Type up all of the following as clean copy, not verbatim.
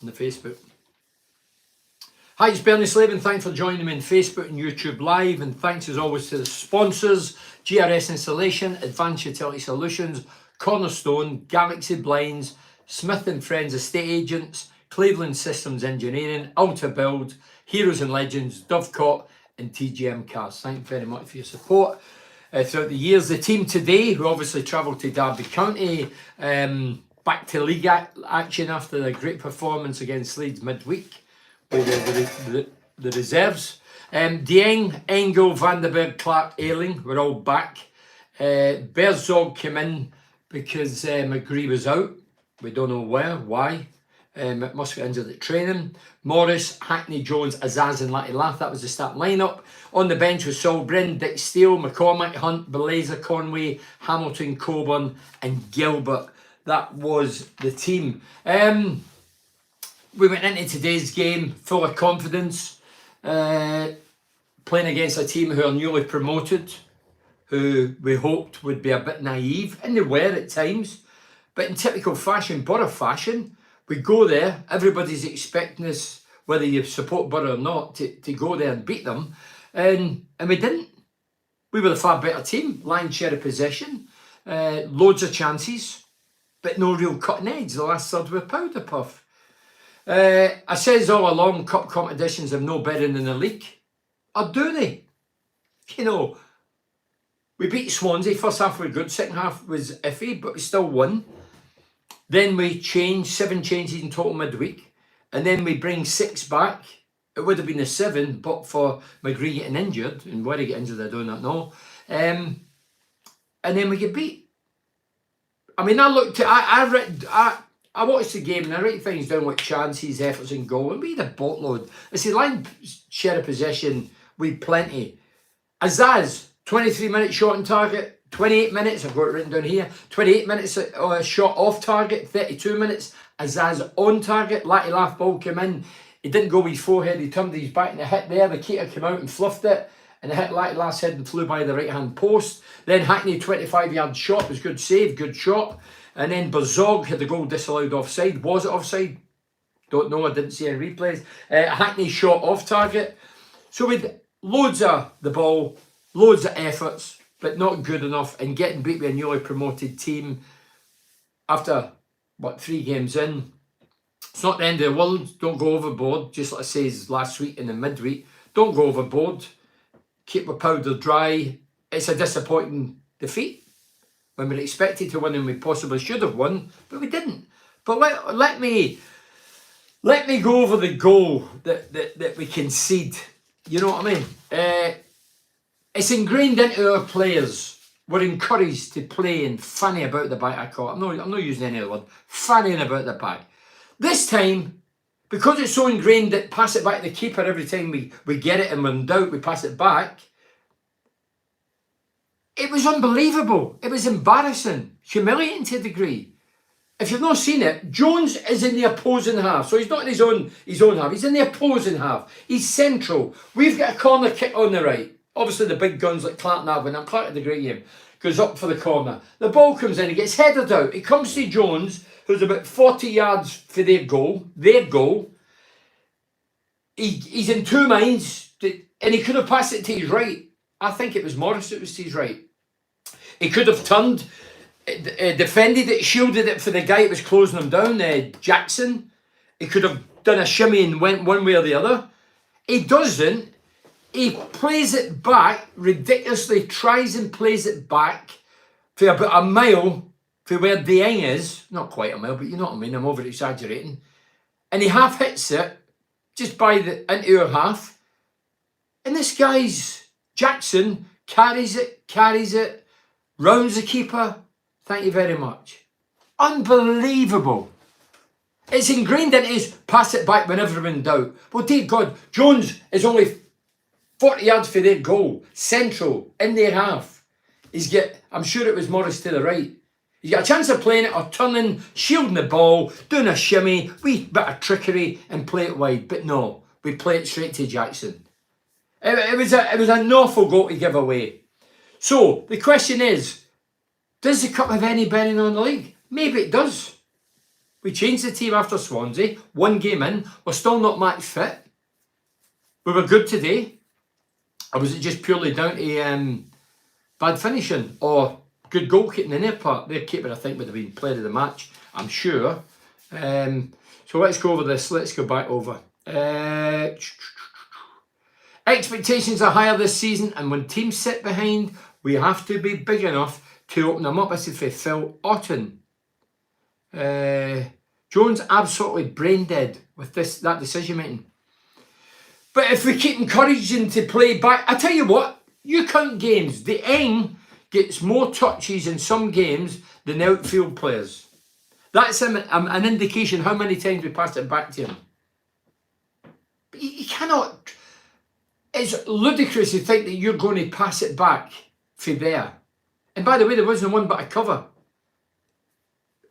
on the Facebook. Hi, it's Bernie Slavin. Thanks for joining me on Facebook and YouTube Live. And thanks as always to the sponsors, GRS Installation, Advanced Utility Solutions, Cornerstone, Galaxy Blinds, Smith & Friends Estate Agents, Cleveland Systems Engineering, Alta Build, Heroes and Legends, Dovecot and TGM Cars. Thank you very much for your support throughout the years. The team today, who obviously travelled to Derby County, back to league action after a great performance against Leeds midweek with the reserves. Dieng, Engel, Vandenberg, Clark, Ayling were all back. Berzog came in because McGree was out. We don't know why. Must get injured at training. Morris, Hackney, Jones, Azaz and Latty Lath. That was the start lineup. On the bench was Saul Bryn, Dick Steele, McCormack, Hunt, Belazer, Conway, Hamilton, Coburn and Gilbert. That was the team. We went into today's game full of confidence, playing against a team who are newly promoted, who we hoped would be a bit naive, and they were at times. But in typical fashion, Borough fashion, we go there, everybody's expecting us, whether you support Borough or not, to go there and beat them. And we didn't. We were the far better team, lion's share of possession, loads of chances, but no real cutting edge. The last third were powder puff. I says all along, cup competitions have no bearing in the league. Or do they? You know, we beat Swansea, first half were good, second half was iffy, but we still won. Then we changed, 7 changes in total midweek, and then we bring 6 back. It would have been a 7, but for McGree getting injured, and where he got injured I do not know. And then we get beat. I mean, I watched the game and I write things down like chances, efforts and goal, and we had a boatload. I say line share of possession, we had plenty. Azaz, 23 minutes shot on target, 28 minutes, I've got it written down here, 28 minutes shot off target, 32 minutes, Azaz on target, Latty Laugh ball came in, he didn't go with his forehead, he turned his back and it hit there, the keeper came out and fluffed it, and it hit Latty Laugh's head and flew by the right hand post. Then Hackney 25-yard shot, was good save, good shot. And then Berzog had the goal disallowed offside. Was it offside? Don't know, I didn't see any replays. Hackney shot off target. So with loads of the ball, loads of efforts, but not good enough, and getting beat by a newly promoted team after, 3 games in. It's not the end of the world. Don't go overboard, just like I says last week in the midweek. Don't go overboard. Keep the powder dry. It's a disappointing defeat when we're expected to win and we possibly should have won, but we didn't. But let me go over the goal that we concede. You know what I mean? It's ingrained into our players. We're encouraged to play and fanny about the back. I'm not using any other word. Fannying about the back. This time, because it's so ingrained that pass it back to the keeper every time we get it and we're in doubt, we pass it back. It was unbelievable. It was embarrassing, humiliating to a degree. If you've not seen it, Jones is in the opposing half. So he's not in his own half. He's in the opposing half. He's central. We've got a corner kick on the right. Obviously the big guns like Clark Navin, and Clark had a great game, goes up for the corner. The ball comes in, he gets headed out. It comes to Jones, who's about 40 yards for their goal. He's in 2 minds, and he could have passed it to his right. I think it was Morris that was to his right. He could have turned, defended it, shielded it for the guy that was closing him down, Jackson. He could have done a shimmy and went one way or the other. He doesn't. He plays it back, ridiculously tries and plays it back for about a mile from where Dieng is. Not quite a mile, but you know what I mean, I'm over exaggerating. And he half hits it, just by into our half. And this guy's Jackson carries it, rounds the keeper. Thank you very much. Unbelievable. It's ingrained into his pass it back whenever we're in doubt. Well, dear God, Jones is only 40 yards for their goal. Central, in their half. I'm sure it was Morris to the right. He's got a chance of playing it or turning, shielding the ball, doing a shimmy, wee bit of trickery and play it wide. But no, we play it straight to Jackson. It was an awful goal to give away. So the question is, does the cup have any bearing on the league? Maybe it does. We changed the team after Swansea. 1 game in. We're still not match fit. We were good today. Or was it just purely down to bad finishing or good goalkeeping in their part? Their keeper, I think, would have been player of the match, I'm sure. So let's go over this. Let's go back over. Expectations are higher this season, and when teams sit behind, we have to be big enough to open them up. This is for Phil Otten. Jones absolutely brain dead with that decision making. But if we keep encouraging to play back, I tell you what, you count games. The Eng gets more touches in some games than the outfield players. That's an indication how many times we passed it back to him. But you cannot. It's ludicrous to think that you're going to pass it back for there. And by the way, there wasn't one but a cover.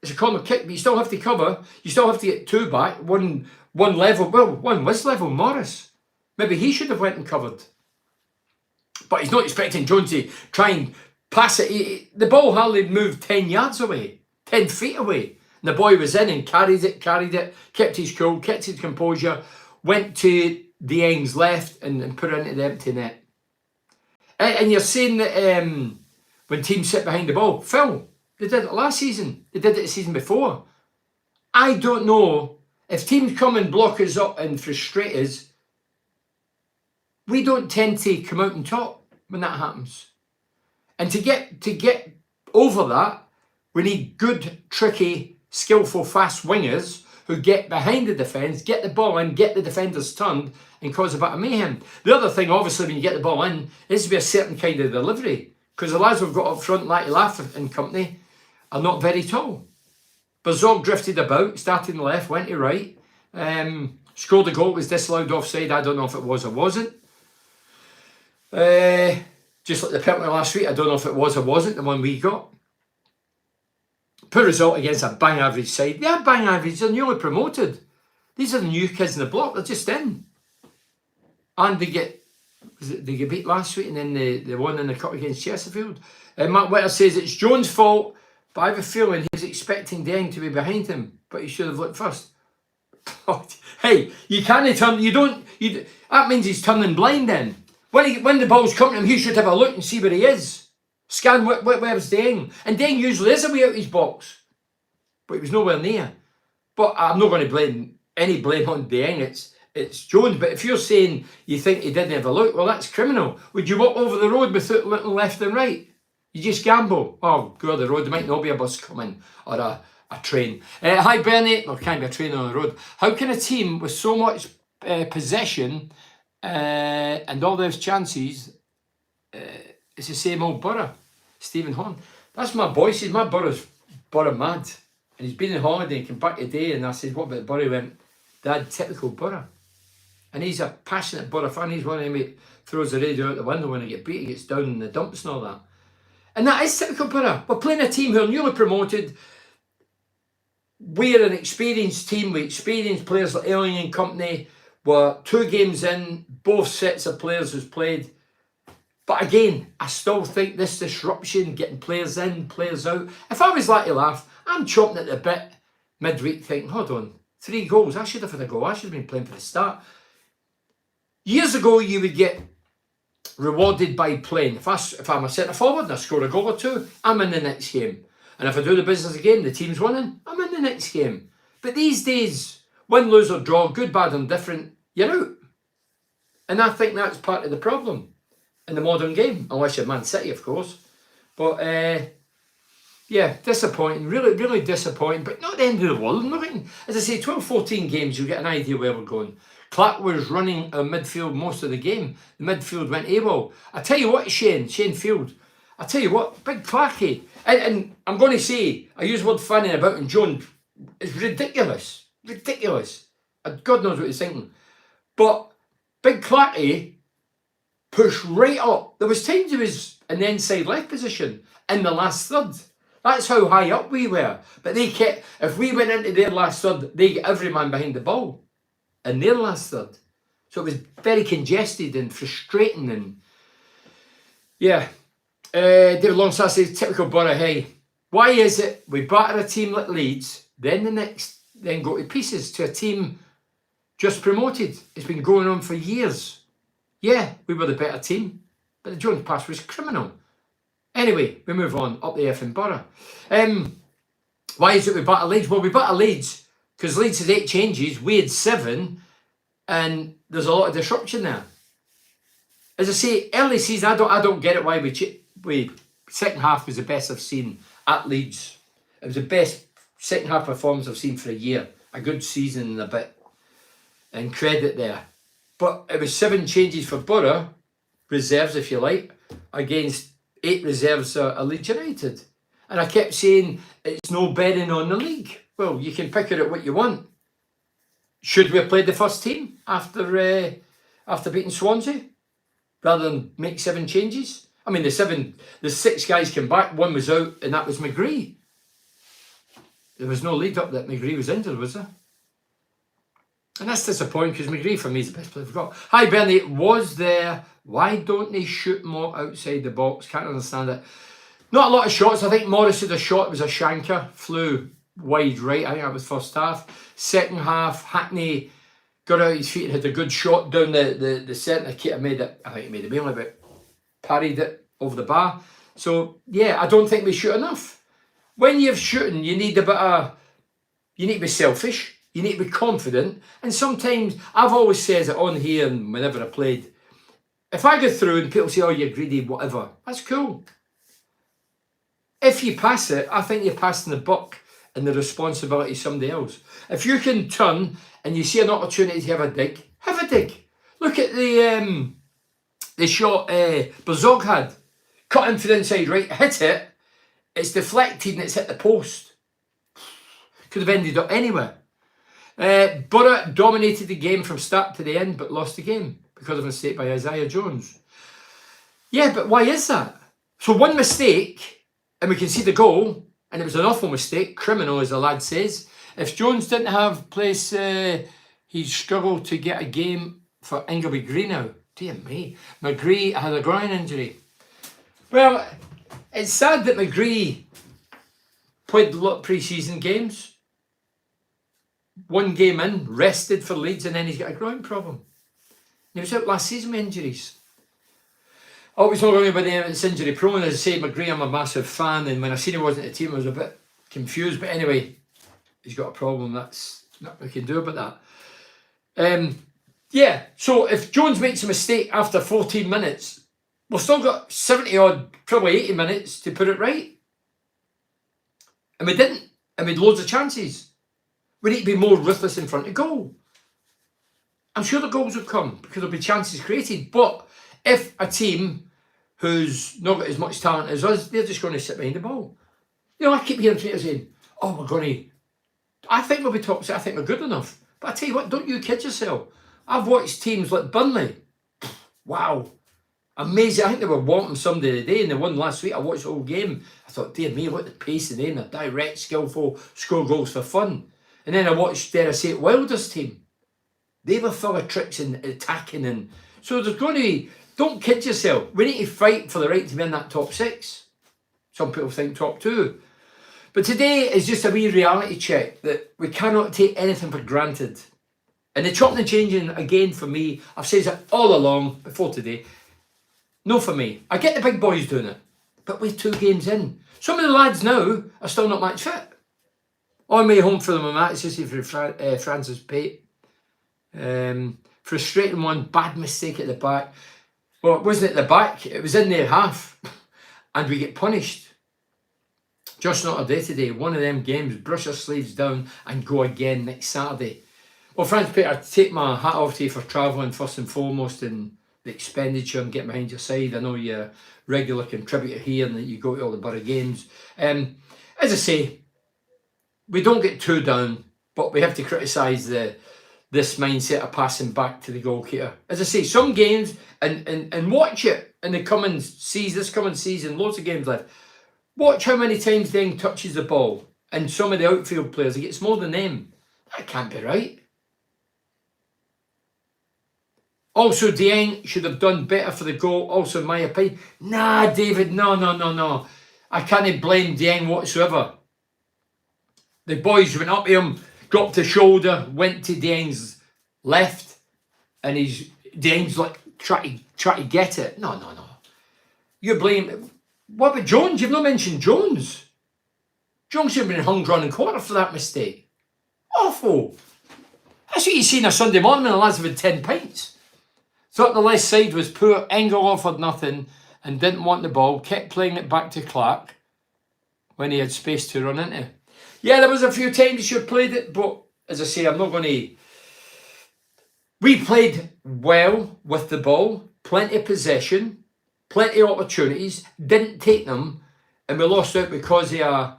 It's a corner kick, but you still have to cover. You still have to get 2 back. One level. Well, one was level. Morris. Maybe he should have went and covered. But he's not expecting Jones to try and pass it. The ball hardly moved 10 yards away. 10 feet away. And the boy was in and carried it, kept his cool, kept his composure, went to the Eng's left and put it into the empty net. And you're saying that when teams sit behind the ball, Phil, they did it last season. They did it the season before. I don't know if teams come and block us up and frustrate us. We don't tend to come out on top when that happens. And to get over that, we need good, tricky, skillful, fast wingers who get behind the defence, get the ball in, get the defenders turned, and cause a bit of mayhem. The other thing, obviously, when you get the ball in, is to be a certain kind of delivery. Because the lads we've got up front, like Laugh and company, are not very tall. Bazog drifted about, started in left, went to right. Scored a goal, was disallowed offside. I don't know if it was or wasn't. Just like the penalty last week, I don't know if it was or wasn't, the one we got. Poor result against a bang average side. They are bang average, they're newly promoted. These are the new kids in the block, they're just in. And they get beat last week and then they won in the cup against Chesterfield. Matt Witter says it's Jones' fault, but I have a feeling he's expecting Deng to be behind him, but he should have looked first. Hey, you can't turn, that means he's turning blind then. When the ball's coming to him, he should have a look and see where he is. Scan where's Deng. And Deng usually is away out his box. But he was nowhere near. But I'm not going to blame on Deng. It's Jones. But if you're saying you think he didn't have a look, well, that's criminal. Would you walk over the road without looking left and right? You just gamble. Oh, go on the road. There might not be a bus coming or a train. Hi, Bernie. There can't be a train on the road. How can a team with so much possession and all those chances, it's the same old Borough? Stephen Horn. That's my boy. Says my Borough's Borough mad. And he's been on holiday and came back today and I said, what about Borough? He went, Dad, typical Borough. And he's a passionate Borough fan. He's one of them who throws the radio out the window when he gets beat. He gets down in the dumps and all that. And that is typical Borough. We're playing a team who are newly promoted. We're an experienced team with experienced players like Elling and company. We're 2 games in, both sets of players who's played. But again, I still think this disruption, getting players in, players out. If I was like to Laugh, I'm chomping at the bit midweek thinking, hold on, 3 goals, I should have had a goal. I should have been playing for the start. Years ago, you would get rewarded by playing. If I'm a centre forward and I score a goal or 2, I'm in the next game. And if I do the business again, the team's winning, I'm in the next game. But these days, win, lose or draw, good, bad, indifferent, you're out. And I think that's part of the problem in the modern game, unless you're Man City, of course. But yeah, disappointing, really, really disappointing, but not the end of the world. Nothing. As I say, 12, 14 games, you'll get an idea where we're going. Clark was running our midfield most of the game. The midfield went AWOL. I tell you what, Shane Field, I tell you what, big Clarky. And I'm going to say, I use the word fanning about and Jones, it's ridiculous. Ridiculous. God knows what he's thinking. But big Clarky pushed right up. There was times he was in the inside left position in the last third. That's how high up we were. But they kept, if we went into their last third, they get every man behind the ball in their last third. So it was very congested and frustrating. And yeah, David Longstaff says, typical Borough, hey, why is it we batter a team like Leeds, then the next then go to pieces to a team just promoted. It's been going on for years. Yeah, we were the better team, but the Jones pass was criminal. Anyway, we move on up the effing borough. Why is it we batter Leeds? Well, we batter Leeds because Leeds had 8 changes, we had 7, and there's a lot of disruption there. As I say, early season, I don't get it why we second half was the best I've seen at Leeds. It was the best second half performance I've seen for a year. A good season and a bit. And credit there. But it was 7 changes for Borough, reserves if you like, against 8 reserves at Leeds United. And I kept saying, it's no betting on the league. Well, you can pick it at what you want. Should we have played the first team after beating Swansea? Rather than make 7 changes? I mean, the 6 guys came back, 1 was out, and that was McGree. There was no lead up that McGree was injured, was there? And that's disappointing because McGree for me is the best player we've got. Hi Bernie, was there, why don't they shoot more outside the box? Can't understand it. Not a lot of shots. I think Morris had a shot, it was a shanker, flew wide right. I think that was first half. Second half, Hackney got out his feet and had a good shot down the centre. Keita made it, I think he made it mainly, but parried it over the bar. So yeah, I don't think we shoot enough. When you're shooting, you need to be selfish. You need to be confident. And sometimes, I've always said it on here and whenever I played, if I go through and people say, oh, you're greedy, whatever, that's cool. If you pass it, I think you're passing the buck and the responsibility to somebody else. If you can turn and you see an opportunity to have a dig, have a dig. Look at the shot Bazog had. Cut in for the inside right, hit it, it's deflected and it's hit the post. Could have ended up anywhere. Borough dominated the game from start to the end, but lost the game because of a mistake by Isaiah Jones. Yeah, but why is that? So 1 mistake, and we can see the goal, and it was an awful mistake, criminal as the lad says. If Jones didn't have place, he'd struggle to get a game for Ingleby Greenow. Dear me, McGree had a groin injury. Well, it's sad that McGree played a lot of pre-season games. 1 game in, rested for Leeds, and then he's got a groin problem. He was out last season with injuries. Always not going about it's injury prone. As I say, McGree, I'm a massive fan, and when I seen he wasn't at the team, I was a bit confused. But anyway, he's got a problem. That's nothing we can do about that. Yeah, so if Jones makes a mistake after 14 minutes, we've still got 70 odd, probably 80 minutes to put it right. And we didn't. And we had loads of chances. We need to be more ruthless in front of goal. I'm sure the goals will come because there'll be chances created. But if a team who's not got as much talent as us, they're just going to sit behind the ball. You know, I keep hearing people saying, oh, we're going to... I think we'll be top six. I think we're good enough. But I tell you what, don't you kid yourself. I've watched teams like Burnley. Wow. Amazing. I think they were wanting somebody today and they won last week. I watched the whole game. I thought, dear me, look at the pace of them. They're direct, skillful, score goals for fun. And then I watched, dare I say it, Wilder's team. They were full of tricks and attacking. And so there's going to be, don't kid yourself. We need to fight for the right to be in that top 6. Some people think top 2. But today is just a wee reality check that we cannot take anything for granted. And the chopping and changing, again, for me, I've said it all along before today, no for me. I get the big boys doing it, but we're 2 games in. Some of the lads now are still not match fit. On my way home for the match, just for Francis Pate. Frustrating one, bad mistake at the back. Well, it wasn't at the back, it was in their half. And we get punished. Just not a day today. One of them games, brush our sleeves down and go again next Saturday. Well, Francis Pate, I take my hat off to you for travelling first and foremost and the expenditure and getting behind your side. I know you're a regular contributor here and that you go to all the Borough games. As I say, we don't get too down, but we have to criticise this mindset of passing back to the goalkeeper. As I say, some games, and watch it in the coming season, loads of games left. Watch how many times Dieng touches the ball, and some of the outfield players, he gets more than them. That can't be right. Also, Dieng should have done better for the goal, also in my opinion. Nah, David, no. I can't blame Dieng whatsoever. The boys went up to him, dropped his shoulder, went to Dieng's left, and Dieng's like try to get it. No. You blame. What about Jones? You've not mentioned Jones. Jones should have been hung drawn and quarter for that mistake. Awful. That's what you see on a Sunday morning when the lads have had 10 pints. Thought the left side was poor. Engel offered nothing and didn't want the ball. Kept playing it back to Clark when he had space to run into. Yeah, there was a few times he should have played it, but as I say, I'm not going to... We played well with the ball, plenty of possession, plenty of opportunities, didn't take them, and we lost out because of a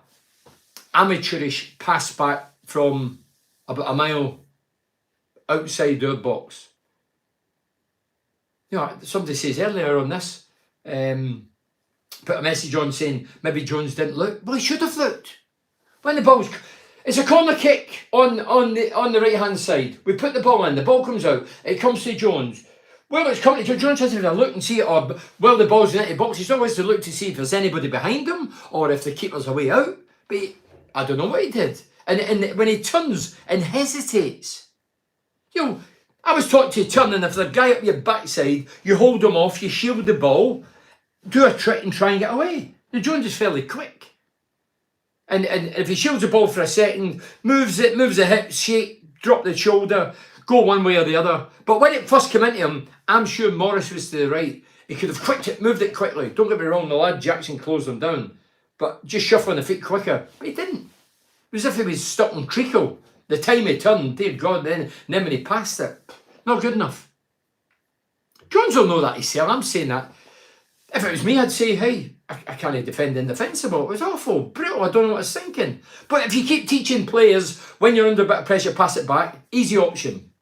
amateurish pass back from about a mile outside our box. You know, somebody says earlier on this, put a message on saying maybe Jones didn't look. Well, he should have looked. When the ball's... It's a corner kick on the right-hand side. We put the ball in, the ball comes out, it comes to Jones. Well, it's coming to Jones has to look and see it, or well, the ball's in the box. He's always to look to see if there's anybody behind him, or if the keeper's a way out. But I don't know what he did. And when he turns and hesitates, you know, I was taught to turn, and if there's a guy up your backside, you hold him off, you shield the ball, do a trick and try and get away. Now, Jones is fairly quick. And if he shields the ball for a second, moves the hip, shake, drop the shoulder, go one way or the other. But when it first came into him, I'm sure Morris was to the right. He could have moved it quickly. Don't get me wrong, the lad Jackson closed him down. But just shuffling the feet quicker. But he didn't. It was as if he was stuck in treacle. The time he turned, dear God, then when he passed it. Not good enough. Jones will know that himself. I'm saying that. If it was me, I'd say, hey, I can't defend indefensible. It was awful, brutal. I don't know what I was thinking. But if you keep teaching players, when you're under a bit of pressure, pass it back, easy option.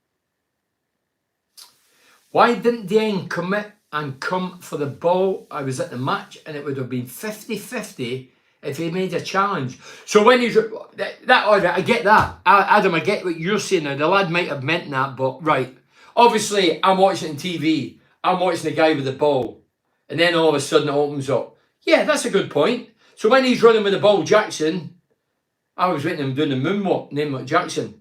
Why didn't Dieng commit and come for the ball? I was at the match and it would have been 50-50 if he made a challenge. So when he's... I get that. Adam, I get what you're saying now. The lad might have meant that, but right. Obviously, I'm watching TV. I'm watching the guy with the ball. And then all of a sudden it opens up. Yeah, that's a good point. So when he's running with the ball, Jackson, I was waiting him doing the moonwalk, name like Jackson.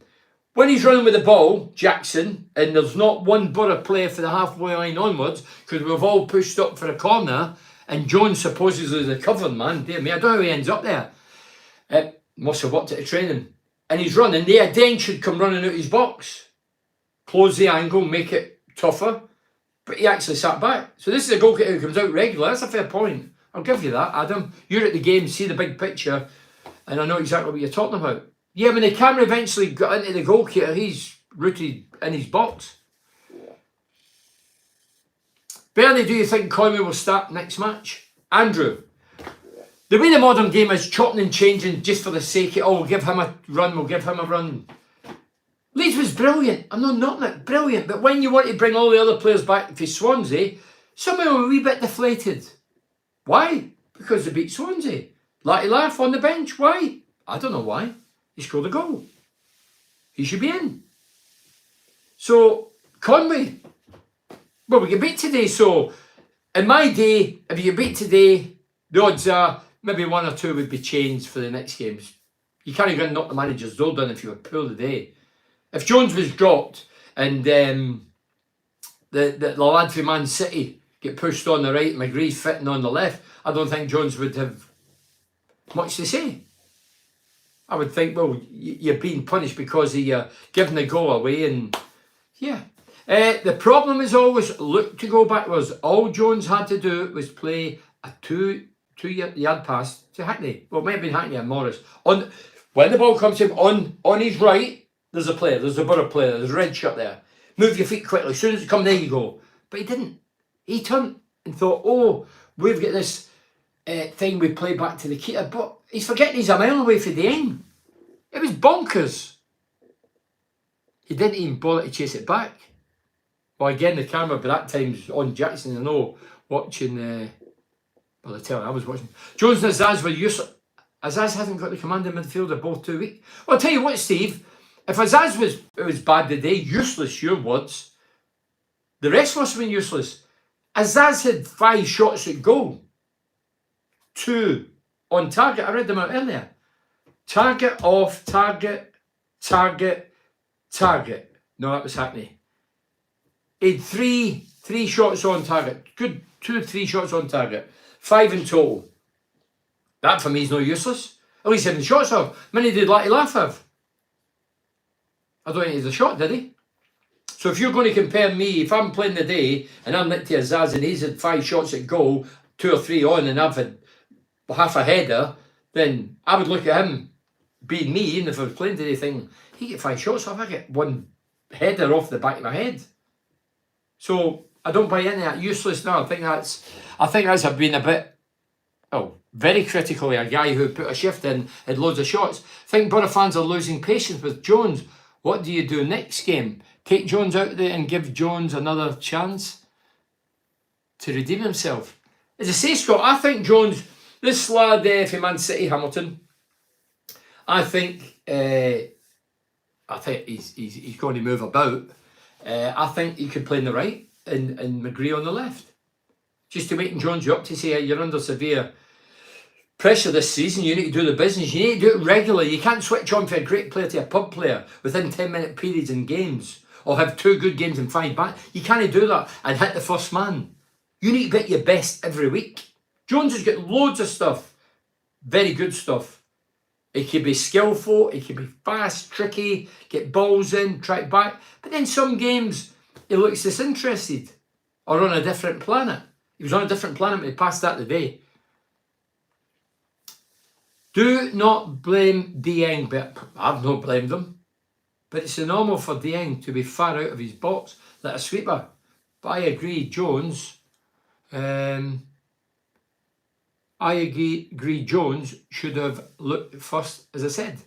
When he's running with the ball, Jackson, and there's not one Borough player for the halfway line onwards, because we've all pushed up for a corner, and Jones supposedly the covering man, dear me, I don't know how he ends up there. It must have worked at the training. And he's running, Dieng should come running out his box. Close the angle, make it tougher. But he actually sat back. So this is a goalkeeper who comes out regular. That's a fair point. I'll give you that, Adam. You're at the game, see the big picture, and I know exactly what you're talking about. Yeah, when the camera eventually got into the goalkeeper, he's rooted in his box. Bernie, do you think Conway will start next match? Andrew, the way the modern game is chopping and changing just for the sake of, oh, we'll give him a run, we'll give him a run. Leeds was brilliant. I'm not knocking it, brilliant. But when you want to bring all the other players back for Swansea, some of them are a wee bit deflated. Why? Because they beat Swansea.Latty Laugh on the bench. Why? I don't know why. He scored a goal. He should be in. So, Conway, well, we get beat today. So, in my day, if you get beat today, the odds are maybe one or two would be changed for the next games. You can't even knock the manager's door down if you were poor today. If Jones was dropped and the lad from Man City get pushed on the right, McGree's fitting on the left, I don't think Jones would have much to say. I would think, well, you're being punished because you're giving the goal away, and yeah. The problem is always look to go backwards. All Jones had to do was play a two-yard pass to Hackney. Well, it might have been Hackney and Morris. When the ball comes to him on his right, there's a player, there's a Borough player, there's a red shirt there. Move your feet quickly. As soon as it comes, there you go. But he didn't. He turned and thought, oh, we've got this thing we play back to the keeper. But he's forgetting he's a mile away from the end. It was bonkers. He didn't even bother to chase it back. Well, again, the camera by that time's on Jackson. I know, watching, well, the telly I was watching. Jones and Azaz were useless. Azaz hasn't got the command in midfield. They're both too weak. Well, I'll tell you what, Steve. If Azaz was bad today, useless, your words, the rest must have been useless. Azaz had 5 shots at goal. 2 on target. I read them out earlier. Target, off, target, target. No, that was Hackney. He had three shots on target. Good 2 or 3 shots on target. 5 in total. That for me is no useless. At least 7 shots off. Many did Latte laugh of. I don't think he had a shot, did he? So if you're going to compare me, if I'm playing the day and I'm next to Azaz and he's had 5 shots at goal, 2 or 3 on, and I've had half a header, then I would look at him being me, and if I was playing today, thinking, he get 5 shots off, I get 1 header off the back of my head. So I don't buy into that. Useless. No, I think that's been a bit, very critical of a guy who put a shift in, had loads of shots. I think Borough fans are losing patience with Jones. What do you do next game? Take Jones out there and give Jones another chance to redeem himself. As I say, Scott, I think Jones, this lad for Man City, Hamilton, I think he's going to move about. I think he could play on the right and McGree on the left. Just to waken Jones up to say you're under severe pressure this season, you need to do the business, you need to do it regularly. You can't switch on from a great player to a pub player within 10-minute periods in games, or have 2 good games and 5 bad. You can't do that and hit the first man. You need to be at your best every week. Jones has got loads of stuff, very good stuff. He can be skillful, he can be fast, tricky, get balls in, track back. But then some games, he looks disinterested or on a different planet. He was on a different planet when he passed that today. Do not blame Dieng, but I've not blamed him. But it's normal for Dieng to be far out of his box like a sweeper. But I agree, Jones. I agree, Jones should have looked first, as I said.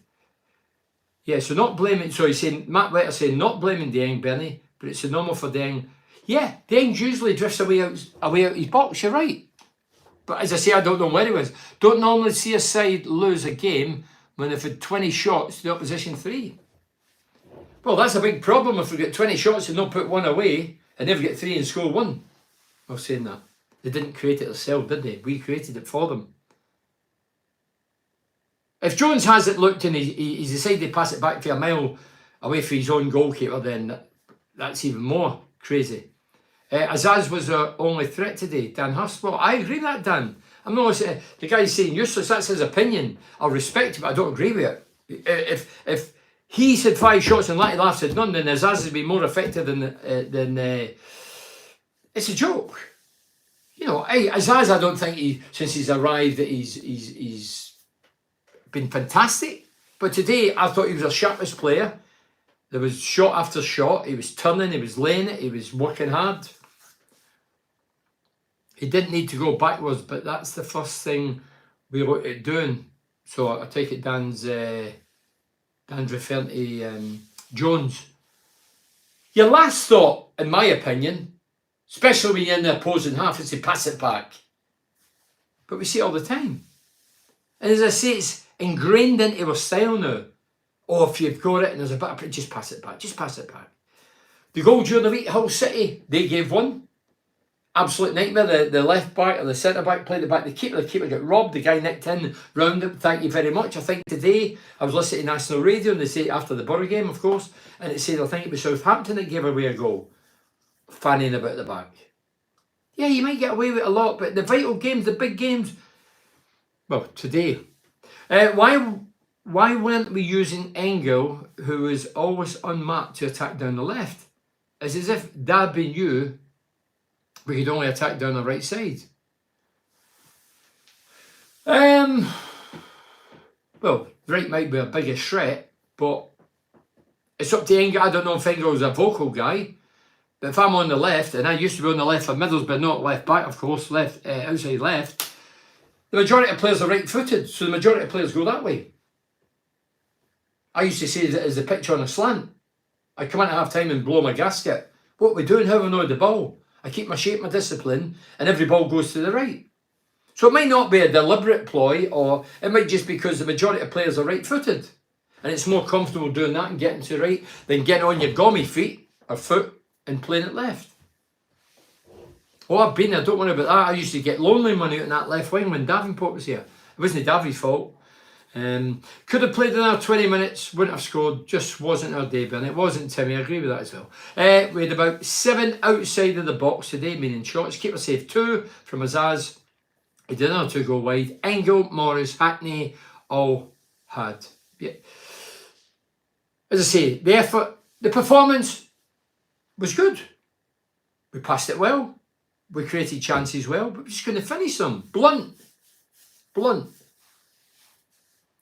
Yeah, so not blaming. So he's saying, Matt Wetter saying, not blaming Dieng, Bernie, but it's normal for Dieng. Yeah, Dieng usually drifts away out his box. You're right. But as I say, I don't know where he was. Don't normally see a side lose a game when they've had 20 shots to the opposition 3. Well, that's a big problem if we get 20 shots and not put 1 away and never get 3 and score 1. I was saying that. They didn't create it themselves, did they? We created it for them. If Jones hasn't looked and he's decided to pass it back to a mile away from his own goalkeeper, then that's even more crazy. Azaz was our only threat today, Dan Hurst. Well, I agree with that, Dan. I'm not saying the guy's saying useless. That's his opinion. I'll respect it, but I don't agree with it. If he said 5 shots and Latte Laugh said none, then Azaz has been more effective than it's a joke. You know, Azaz, I don't think since he's arrived that he's been fantastic. But today I thought he was our sharpest player. There was shot after shot. He was turning, he was laying it, he was working hard. He didn't need to go backwards, but that's the first thing we looked at doing. So I take it Dan's referring to Jones. Your last thought, in my opinion, especially when you're in the opposing half, is to pass it back. But we see it all the time. And as I say, it's ingrained into our style now. Oh, if you've got it and there's a bit of just pass it back. Just pass it back. The goal during the week, Hull City, they gave one. Absolute nightmare. The left back or the centre back played it back. The keeper got robbed. The guy nicked in, round it. Thank you very much. I think today, I was listening to National Radio and they say after the Borough game, of course, and it said, I think it was Southampton that gave away a goal. Fanning about the back. Yeah, you might get away with a lot, but the vital games, the big games, well, today. Why weren't we using Engel, who is always unmarked, to attack down the left? It's as if Dabby knew we could only attack down the right side. Well, right might be our biggest threat, but it's up to Engel. I don't know if Engel's a vocal guy, but if I'm on the left, and I used to be on the left for Middlesbrough, not left back, of course, left outside left, the majority of players are right-footed, so the majority of players go that way. I used to say that as the pitch on a slant. I come in at half time and blow my gasket. What are we doing? How have we know the ball? I keep my shape, my discipline, and every ball goes to the right. So it might not be a deliberate ploy, or it might just be because the majority of players are right-footed. And it's more comfortable doing that and getting to right than getting on your gommy feet or foot and playing it left. Oh, I've been there, don't worry about that. I used to get lonely money out in that left wing when Davenport was here. It wasn't Davy's fault. Could have played another 20 minutes, wouldn't have scored, just wasn't our day, and it wasn't Timmy, I agree with that as well. We had about 7 outside of the box today, meaning shots. Keeper saved 2 from Azaz. He did another 2 go wide. Engel, Morris, Hackney all had. Yeah. As I say, the effort, the performance was good. We passed it well. We created chances well, but we just couldn't finish them. Blunt.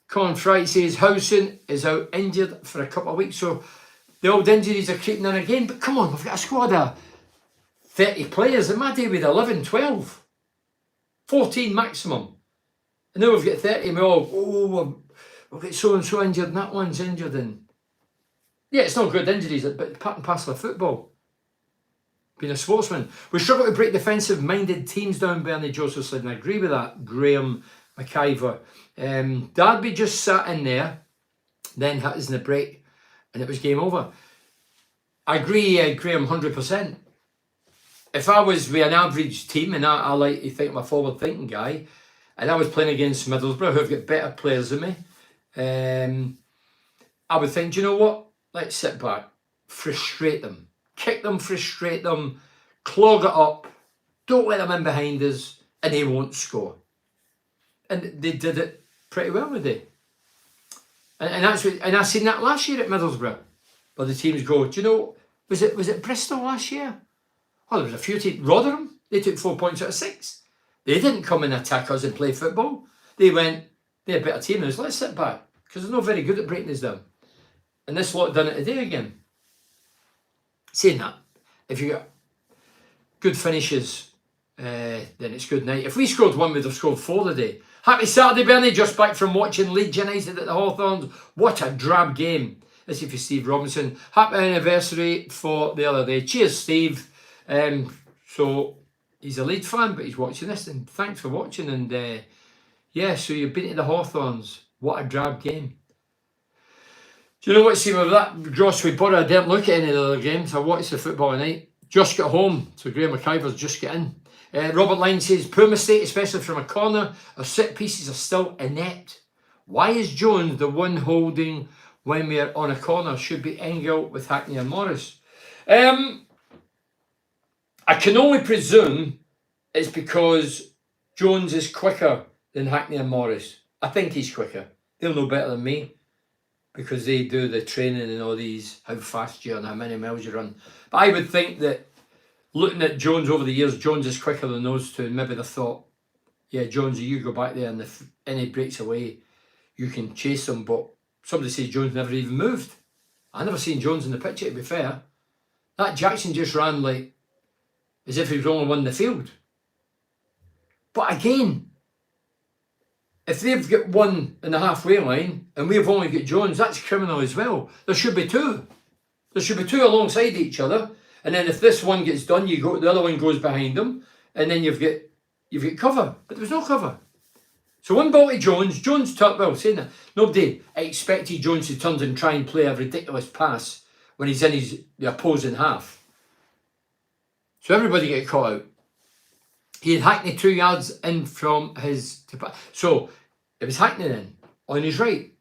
Colin Fry says Howson is out injured for a couple of weeks, so the old injuries are creeping in again. But come on, we've got a squad of 30 players. In my day, we had 11, 12, 14 maximum. And now we've got 30. And we all, we've got so and so injured, and that one's injured. And yeah, it's not good injuries, but part and parcel of football. Being a sportsman. We struggle to break defensive-minded teams down, Bernie Joseph said, and I agree with that, Graham McIver. Derby just sat in there, then hit us in the break, and it was game over. I agree, Graham, 100%. If I was with an average team, and I like to think I'm a forward-thinking guy, and I was playing against Middlesbrough, who've got better players than me, I would think, do you know what? Let's sit back, frustrate them. Kick them, frustrate them, clog it up, don't let them in behind us, and they won't score. And they did it pretty well with it. And that's what, and I seen that last year at Middlesbrough, where the teams go, do you know, was it Bristol last year? Oh, there was a few teams. Rotherham, they took 4 points out of 6. They didn't come and attack us and play football. They went, they're a better team than us, let's sit back, because they're not very good at breaking us down. And this lot done it today again. Saying that, if you got good finishes, then it's good night. If we scored 1, we'd have scored 4 today. Happy Saturday, Bernie. Just back from watching Leeds United at the Hawthorns. What a drab game. This is for Steve Robinson. Happy anniversary for the other day. Cheers, Steve. So he's a Leeds fan, but he's watching this, and thanks for watching. And yeah, so you've been to the Hawthorns. What a drab game. Do you know what, see, with that Josh we Borough, I didn't look at any of the other games. I watched the football tonight. Just got home, so Graham McIver's just get in. Robert Lyne says, poor mistake, especially from a corner. Our set pieces are still inept. Why is Jones the one holding when we are on a corner? Should be Engel with Hackney and Morris. I can only presume it's because Jones is quicker than Hackney and Morris. I think he's quicker. They'll know better than me, because they do the training and all these, how fast you are and how many miles you run. But I would think that looking at Jones over the years, Jones is quicker than those two. And maybe they thought, yeah, Jonesy, you go back there, and if any breaks away, you can chase them. But somebody says Jones never even moved. I never seen Jones in the picture, to be fair. That Jackson just ran like as if he was the only one in the field. But again, if they've got one in the halfway line and we've only got Jones, that's criminal as well. There should be 2. There should be 2 alongside each other. And then if this one gets done, the other one goes behind them, and then you've got cover. But there was no cover. So one ball to Jones. Jones turned, well, saying that, nobody expected Jones to turn and try and play a ridiculous pass when he's in the opposing half. So everybody get caught out. He had Hackney 2 yards in from his... So it was Hackney then, on his right.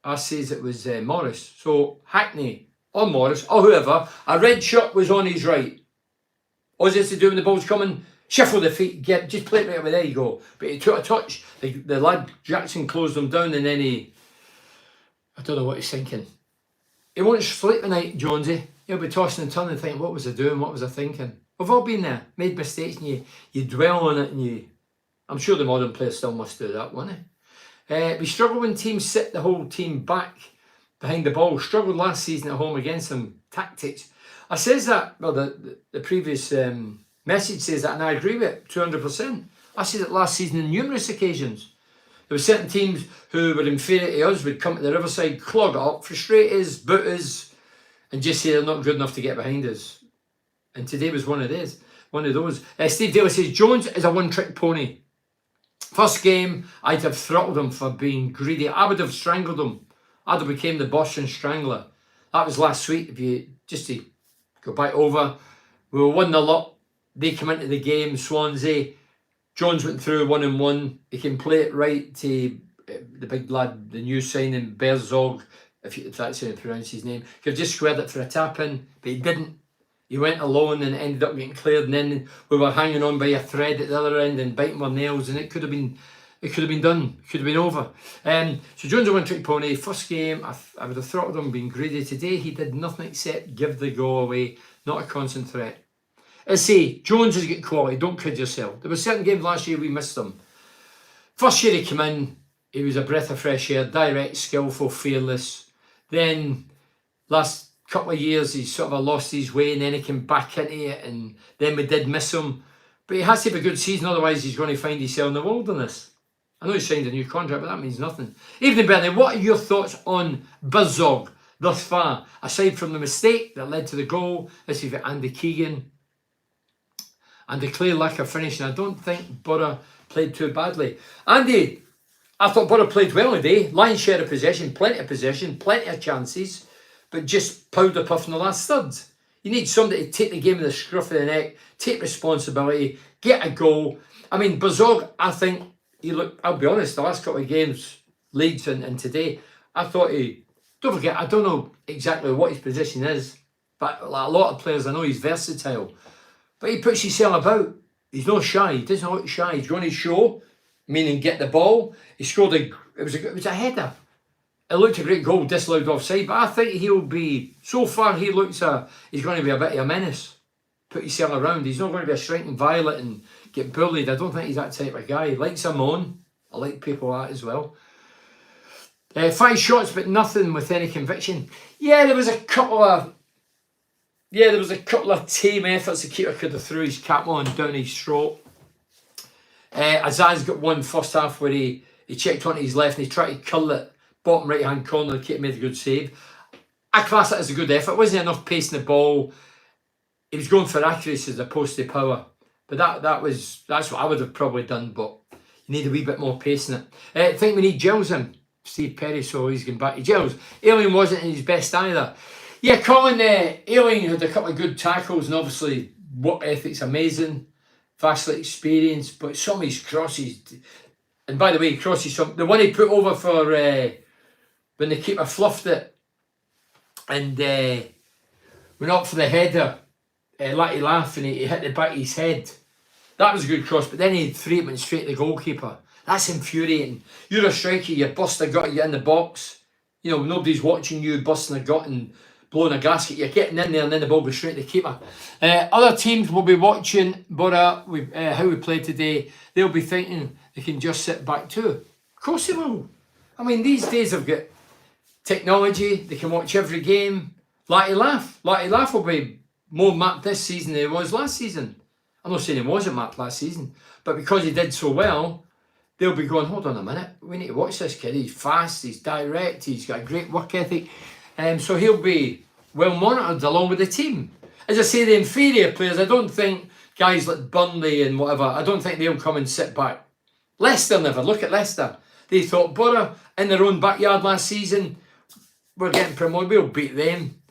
I says it was Morris. So Hackney or Morris or whoever, a red shirt was on his right. All he has to do when the ball's coming, shuffle the feet, just play it right over there you go. But he took a touch, the lad Jackson closed him down, and then I don't know what he's thinking. He won't sleep at night, Jonesy. He'll be tossing and turning and thinking, what was I doing, what was I thinking? We've all been there, made mistakes, and you dwell on it, and I'm sure the modern players still must do that, won't they? We struggle when teams sit the whole team back behind the ball. Struggled last season at home against them. Tactics. I says that, well, the previous message says that, and I agree with it 200%. I said it last season on numerous occasions. There were certain teams who were inferior to us, would come to the Riverside, clog it up, frustrate us, boot us, and just say they're not good enough to get behind us. And today was one of those. Steve Daly says, Jones is a one-trick pony. First game, I'd have throttled him for being greedy. I would have strangled him. I'd have became the Boston Strangler. That was last week. If you just to go back over, we were 1-0 up. They come into the game, Swansea. Jones went through 1-1. He can play it right to the big lad, the new signing, Berzog, if that's how you pronounce his name, could have just squared it for a tap-in, but he didn't. He went alone and ended up getting cleared, and then we were hanging on by a thread at the other end and biting our nails, and it could have been done, could have been over. So Jones a one-trick pony. First game, I would have thought of him being greedy. Today he did nothing except give the goal away, not a constant threat. As I say, Jones has got quality, don't kid yourself. There were certain games last year we missed them. First year he came in, he was a breath of fresh air, direct, skillful, fearless. Then last couple of years he's sort of lost his way, and then he came back into it, and then we did miss him. But he has to have a good season, otherwise he's going to find himself in the wilderness. I know he signed a new contract, but that means nothing. Evening, Bernie, what are your thoughts on Berzog thus far? Aside from the mistake that led to the goal, this is for Andy Keegan, and the clear lack of finishing. I don't think Borough played too badly. Andy, I thought Borough played well today. Lion's share of possession, plenty of chances, but just powder puff in the last third. You need somebody to take the game in the scruff of the neck, take responsibility, get a goal. I mean, Berzog, I think he looked, I'll be honest, the last couple of games, Leeds and today, I thought don't forget, I don't know exactly what his position is, but like a lot of players, I know he's versatile. But he puts himself about. He's not shy. He doesn't look shy. He's going to show, meaning get the ball. He scored it was a header. It looked a great goal, disallowed offside. But I think he'll be, so far he's going to be a bit of a menace. Put himself around. He's not going to be a shrinking violet and get bullied. I don't think he's that type of guy. He likes him on. I like people like that as well. 5 shots, but nothing with any conviction. Yeah, there was a couple of team efforts. The keeper could have threw his cap on down his throat. Azaz got one first half where he checked onto his left and he tried to curl it bottom right hand corner. The keeper made a good save. I class it as a good effort. Wasn't enough pace in the ball. He was going for accuracy as opposed to power. But that's what I would have probably done. But you need a wee bit more pace in it. I think we need Giles in. Steve Perry, so he's going back to Giles. Alien wasn't in his best either. Yeah, Colin, Ailing had a couple of good tackles, and obviously work ethic's amazing, vastly experienced, but some of his crosses, and by the way, the one he put over for when the keeper fluffed it and went up for the header, Latty laugh, and he hit the back of his head. That was a good cross, but then he had 3 went straight to the goalkeeper. That's infuriating. You're a striker, you bust a gut, you get in the box. You know, nobody's watching you busting a gut and blowing a gasket. You're getting in there and then the ball goes straight to the keeper. Other teams will be watching Borough, how we played today. They'll be thinking they can just sit back too. Of course they will. I mean, these days they've got technology. They can watch every game. Latty laugh will be more mapped this season than he was last season. I'm not saying he wasn't mapped last season, but because he did so well, they'll be going, hold on a minute, we need to watch this kid. He's fast, he's direct, he's got a great work ethic. So he'll be well monitored along with the team. As I say, the inferior players, I don't think guys like Burnley and whatever, I don't think they'll come and sit back. Leicester never. Look at Leicester. They thought Borough in their own backyard last season, we're getting promoted, we'll beat them.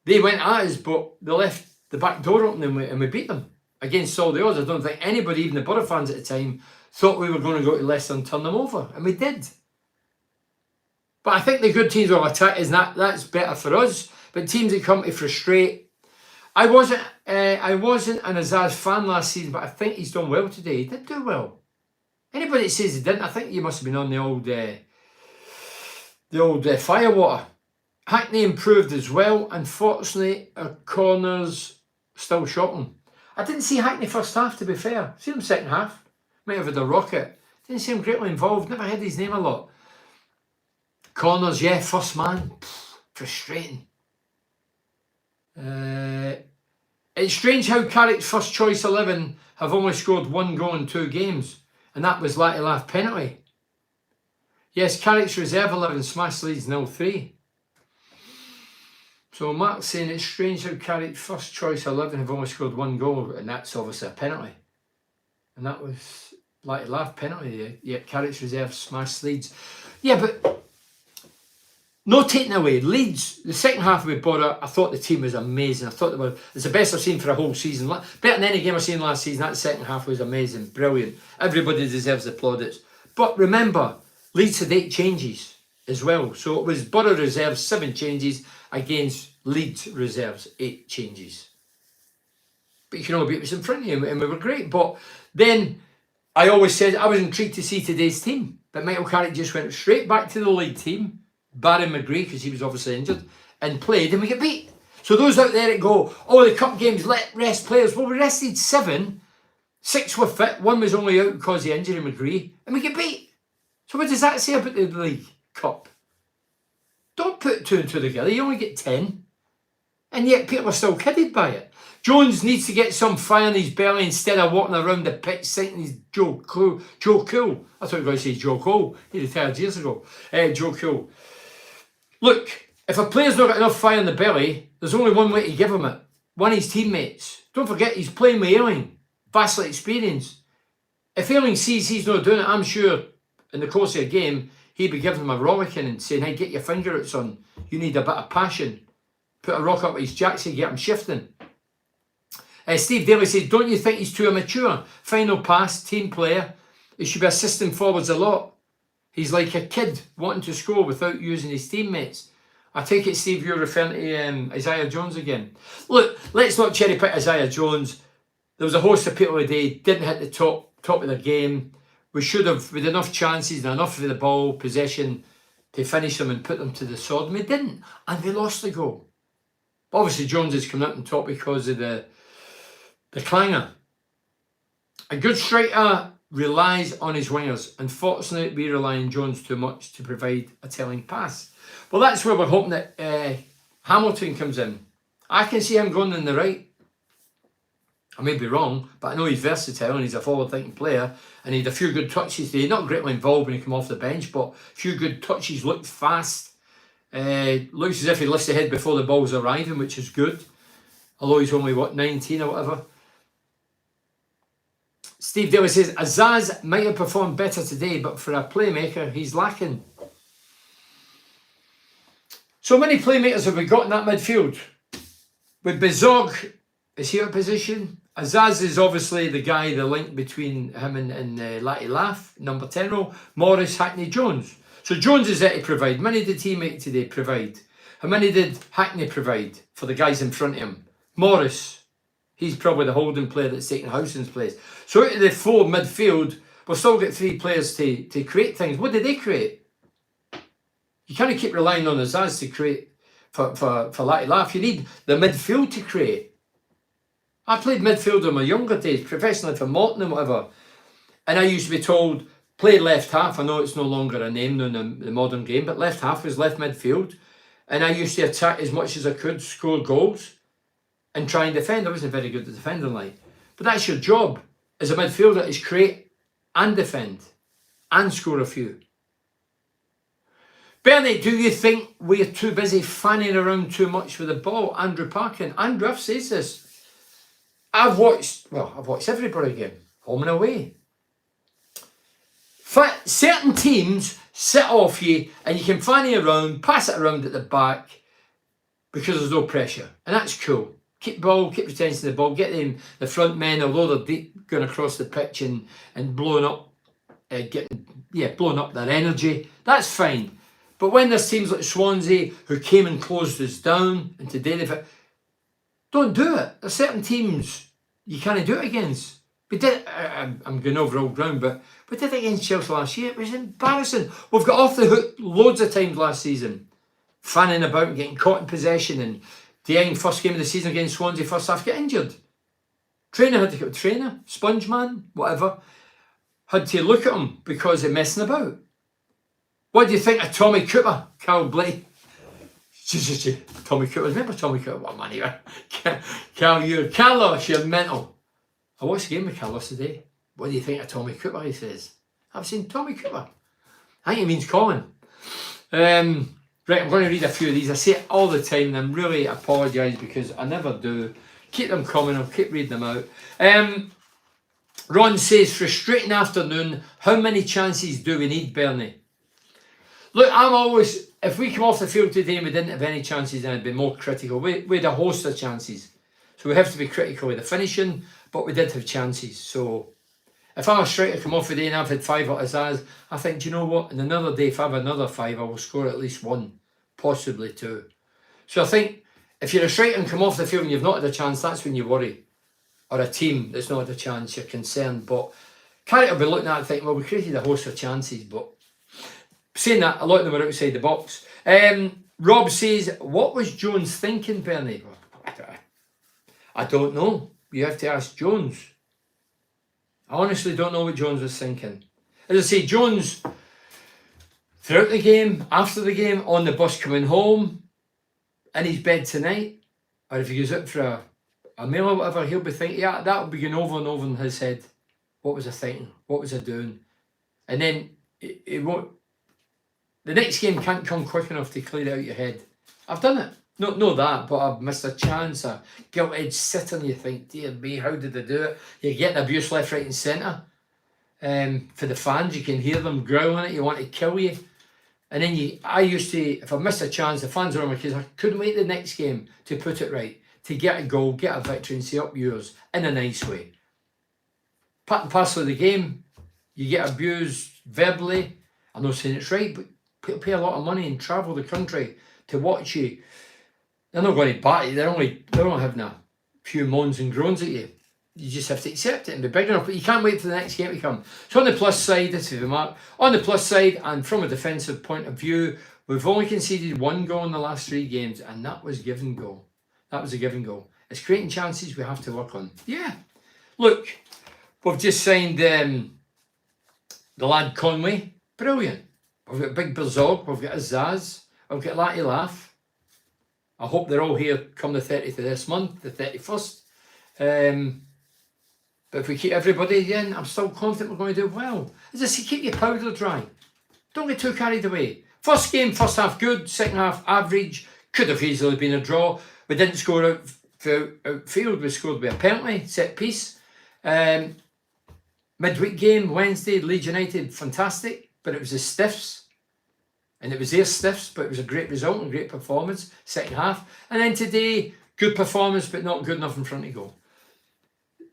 They went at us, but they left the back door open and we beat them. Against all the odds, I don't think anybody, even the Borough fans at the time, thought we were going to go to Leicester and turn them over, and we did. But I think the good teams will attack us, and that's better for us. But teams that come to frustrate, I wasn't an Azaz fan last season, but I think he's done well today. He did do well. Anybody that says he didn't, I think you must have been on the old firewater. Hackney improved as well. Unfortunately, our corners still shocking. I didn't see Hackney first half, to be fair. See him second half. Might have had a rocket. Didn't see him greatly involved. Never heard his name a lot. Corners, yeah, first man. Frustrating. It's strange how Carrick's first choice 11 have only scored 1 goal in 2 games. And that was Latty Laugh penalty. Yes, Carrick's reserve 11 smashed Leeds 0-3. So Mark's saying it's strange how Carrick's first choice 11 have only scored 1 goal, and that's obviously a penalty. And that was Latty Laugh penalty. Yeah, Carrick's reserve smashed Leeds. Yeah, but no taking away. Leeds, the second half with Borough, I thought the team was amazing. I thought it's the best I've seen for a whole season. Better than any game I've seen last season. That second half was amazing, brilliant. Everybody deserves the plaudits. But remember, Leeds had 8 changes as well. So it was Borough reserves 7 changes against Leeds reserves 8 changes. But you can only beat what's in front of you, and we were great. But then I always said I was intrigued to see today's team. But Michael Carrick just went straight back to the league team, barring McGree because he was obviously injured, and played, and we get beat. So those out there that go, oh, the cup games, let rest players. Well, we rested 7. 6 were fit. 1 was only out because of injury, McGree, and we get beat. So what does that say about the League Cup? Don't put 2 and 2 together. You only get 10. And yet people are still kidded by it. Jones needs to get some fire in his belly instead of walking around the pitch thinking he's Joe Cool. I thought you were going to say Joe Cole. He retired years ago. Joe Cool. Look, if a player's not got enough fire in the belly, there's only one way to give him it. One of his teammates. Don't forget, he's playing with Ayling. Vastly experienced. If Ayling sees he's not doing it, I'm sure in the course of a game, he'd be giving him a rollicking and saying, hey, get your finger out, son. You need a bit of passion. Put a rock up his jacksie, get him shifting. Steve Daly says, don't you think he's too immature? Final pass, team player. He should be assisting forwards a lot. He's like a kid wanting to score without using his teammates. I take it, Steve, you're referring to Isaiah Jones again. Look, let's not cherry pick Isaiah Jones. There was a host of people today, didn't hit the top of their game. We should have, with enough chances and enough of the ball possession to finish them and put them to the sword. And we didn't, and we lost the goal. But obviously, Jones is coming out on top because of the clanger. A good striker relies on his wingers. Unfortunately, we rely on Jones too much to provide a telling pass. Well, that's where we're hoping that Hamilton comes in. I can see him going in the right. I may be wrong, but I know he's versatile and he's a forward-thinking player, and he had a few good touches today. Not greatly involved when he came off the bench, but a few good touches. Looked fast. Looks as if he lifts the head before the ball's arriving, which is good. Although he's only, 19 or whatever. Steve Daly says, Azaz might have performed better today, but for a playmaker, he's lacking. So many playmakers have we got in that midfield? With Bizog, is he out of position? Azaz is obviously the guy, the link between him and Latty Laugh, number 10 role. Morris, Hackney, Jones. So Jones is there to provide. How many did he make today provide? How many did Hackney provide for the guys in front of him? Morris, he's probably the holding player that's taking Howson's place. So out of the 4 midfield, we've still got 3 players to create things. What did they create? You can't keep relying on Azaz to create for Latty Laugh. You need the midfield to create. I played midfield in my younger days, professionally for Morton and whatever. And I used to be told, play left half. I know it's no longer a name in the modern game, but left half was left midfield. And I used to attack as much as I could, score goals, and try and defend. I wasn't very good at defending, like. But that's your job as a midfielder, is create and defend and score a few. Bernie, do you think we're too busy fanning around too much with the ball? Andrew Parkin. Andrew, I've said this. I've watched everybody game, home and away. Certain teams sit off you and you can fanny around, pass it around at the back because there's no pressure. And that's cool. Keep ball, keep retention of the ball, get them, the front men, although they're deep, going across the pitch and blowing up, blowing up their energy. That's fine. But when there's teams like Swansea who came and closed us down, and today they've... Don't do it. There's certain teams you can't do it against. We did, I'm going over old ground, but we did it against Chelsea last year. It was embarrassing. We've got off the hook loads of times last season, fanning about and getting caught in possession, and Dieng, first game of the season against Swansea, first half, get injured. Trainer had to get a trainer, sponge man, whatever, had to look at him because they're messing about. What do you think of Tommy Cooper, Carl Blake? Tommy Cooper, remember Tommy Cooper? What man here? Carlos, you're mental. I watched the game with Carlos today. What do you think of Tommy Cooper? He says. I've seen Tommy Cooper. I think he means Colin. Right, I'm going to read a few of these. I say it all the time and I'm really apologise because I never do. Keep them coming, I'll keep reading them out. Ron says, frustrating afternoon. How many chances do we need, Bernie? Look, I'm always, if we come off the field today and we didn't have any chances, then I'd be more critical. We had a host of chances. So we have to be critical of the finishing, but we did have chances. So If I'm a striker come off the day and I've had 5 at Azaz, I think, do you know what? In another day, if I have another 5, I will score at least 1, possibly 2. So I think if you're a striker and come off the field and you've not had a chance, that's when you worry. Or a team that's not had a chance, you're concerned. But Carrick will be looking at it thinking, well, we created a host of chances. But saying that, a lot of them are outside the box. Rob says, what was Jones thinking, Bernie? I don't know. You have to ask Jones. I honestly don't know what Jones was thinking. As I say, Jones, throughout the game, after the game, on the bus coming home, in his bed tonight, or if he goes out for a meal or whatever, he'll be thinking, yeah, that'll be going over and over in his head. What was I thinking? What was I doing? And then it won't. The next game can't come quick enough to clear it out your head. I've done it. Not that, but I've missed a chance. A guilt-edged sit and you think, dear me, how did I do it? You're getting abuse left, right and centre. For the fans, you can hear them growling at you, want to kill you. And then I used to, if I missed a chance, the fans are on my case, I couldn't wait the next game to put it right, to get a goal, get a victory and say up yours in a nice way. Part and parcel of the game, you get abused verbally. I'm not saying it's right, but people pay a lot of money and travel the country to watch you. They're not going to bat you, they're not having a few moans and groans at you. You just have to accept it and be big enough, but you can't wait for the next game to come. So on the plus side, this is the mark. On the plus side, and from a defensive point of view, we've only conceded 1 goal in the last 3 games, and that was give and go. That was a give and go. It's creating chances we have to work on. Yeah. Look, we've just signed the lad Conway. Brilliant. We've got Big Berzog, we've got Azaz, we've got Latty Laugh. I hope they're all here come the 30th of this month, the 31st. But if we keep everybody in, I'm still confident we're going to do well. As I say, keep your powder dry. Don't get too carried away. First game, first half good, second half average. Could have easily been a draw. We didn't score outfield. We scored with a penalty, set piece. Midweek game, Wednesday, Leeds United, fantastic. But it was the stiffs. And it was their stiffs, but it was a great result and great performance, second half. And then today, good performance, but not good enough in front of goal.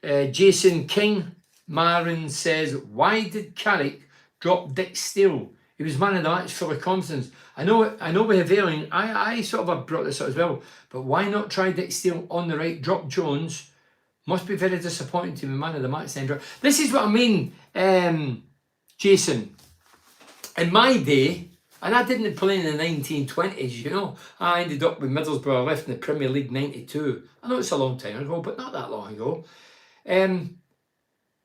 Jason King Marin says, why did Carrick drop Dick Steele? He was man of the match, full of confidence. I know we have Ailing. I sort of brought this up as well, but why not try Dick Steele on the right, drop Jones? Must be very disappointing to be man of the match then. This is what I mean, Jason. In my day, and I didn't play in the 1920s, you know. I ended up with Middlesbrough. I left in the Premier League 92. I know it's a long time ago, but not that long ago.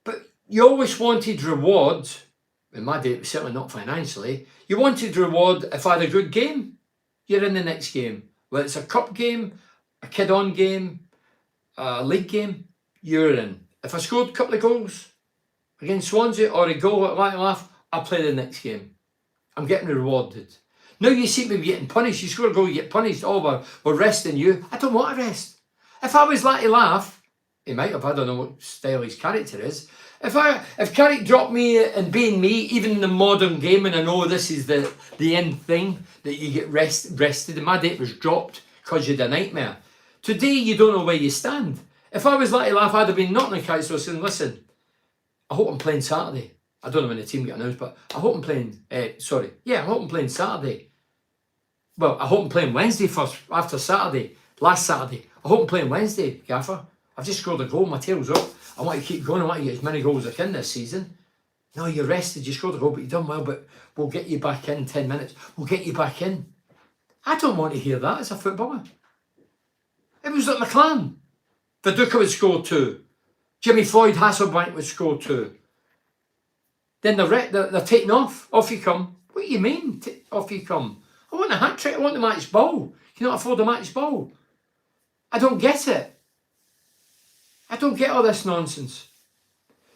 But you always wanted reward. In my day, it was certainly not financially. You wanted reward if I had a good game, you're in the next game. Whether it's a cup game, a kid-on game, a league game, you're in. If I scored a couple of goals against Swansea or a goal at Latty Laugh, I'll play the next game. I'm getting rewarded. Now you see me getting punished. You score a goal, you get punished. Oh, we're resting you. I don't want to rest. If I was Latty Laugh, he might have, I don't know what style his character is. If Carrick dropped me and being me, even in the modern game, and I know this is the end thing, that you get rested. In my day it was dropped because you had a nightmare. Today you don't know where you stand. If I was Latty Laugh, I'd have been knocking the couch saying, listen, I hope I'm playing Saturday. I don't know when the team get announced, but I hope I'm playing, I hope I'm playing Saturday. Well, I hope I'm playing Wednesday first, after Saturday, last Saturday. I hope I'm playing Wednesday, Gaffer. I've just scored a goal, my tail's up. I want to keep going, I want to get as many goals as I can this season. No, you're rested, you scored a goal, but you've done well, but we'll get you back in 10 minutes. We'll get you back in. I don't want to hear that as a footballer. It was like McLaren. Viduka would score 2. Jimmy Floyd Hasselbank would score 2. Then they're taking off. Off you come. What do you mean, off you come? I want a hat-trick. I want the match ball. You cannot afford a match ball. I don't get it. I don't get all this nonsense.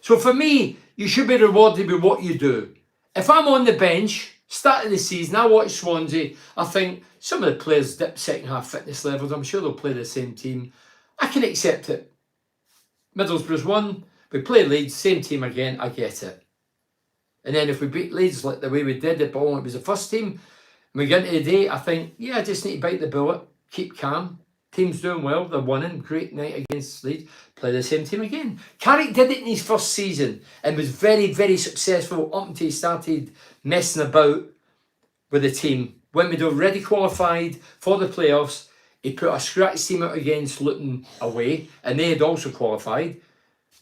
So for me, you should be rewarded with what you do. If I'm on the bench, start of the season, I watch Swansea, I think some of the players dip second half fitness levels. I'm sure they'll play the same team. I can accept it. Middlesbrough's won. We play Leeds, same team again. I get it. And then if we beat Leeds like the way we did it, but it was the first team, and we get into the day, I think, yeah, I just need to bite the bullet, keep calm. Team's doing well. They're winning. Great night against Leeds. Play the same team again. Carrick did it in his first season and was very, very successful up until he started messing about with the team. When we'd already qualified for the playoffs, he put a scratch team out against Luton away, and they had also qualified.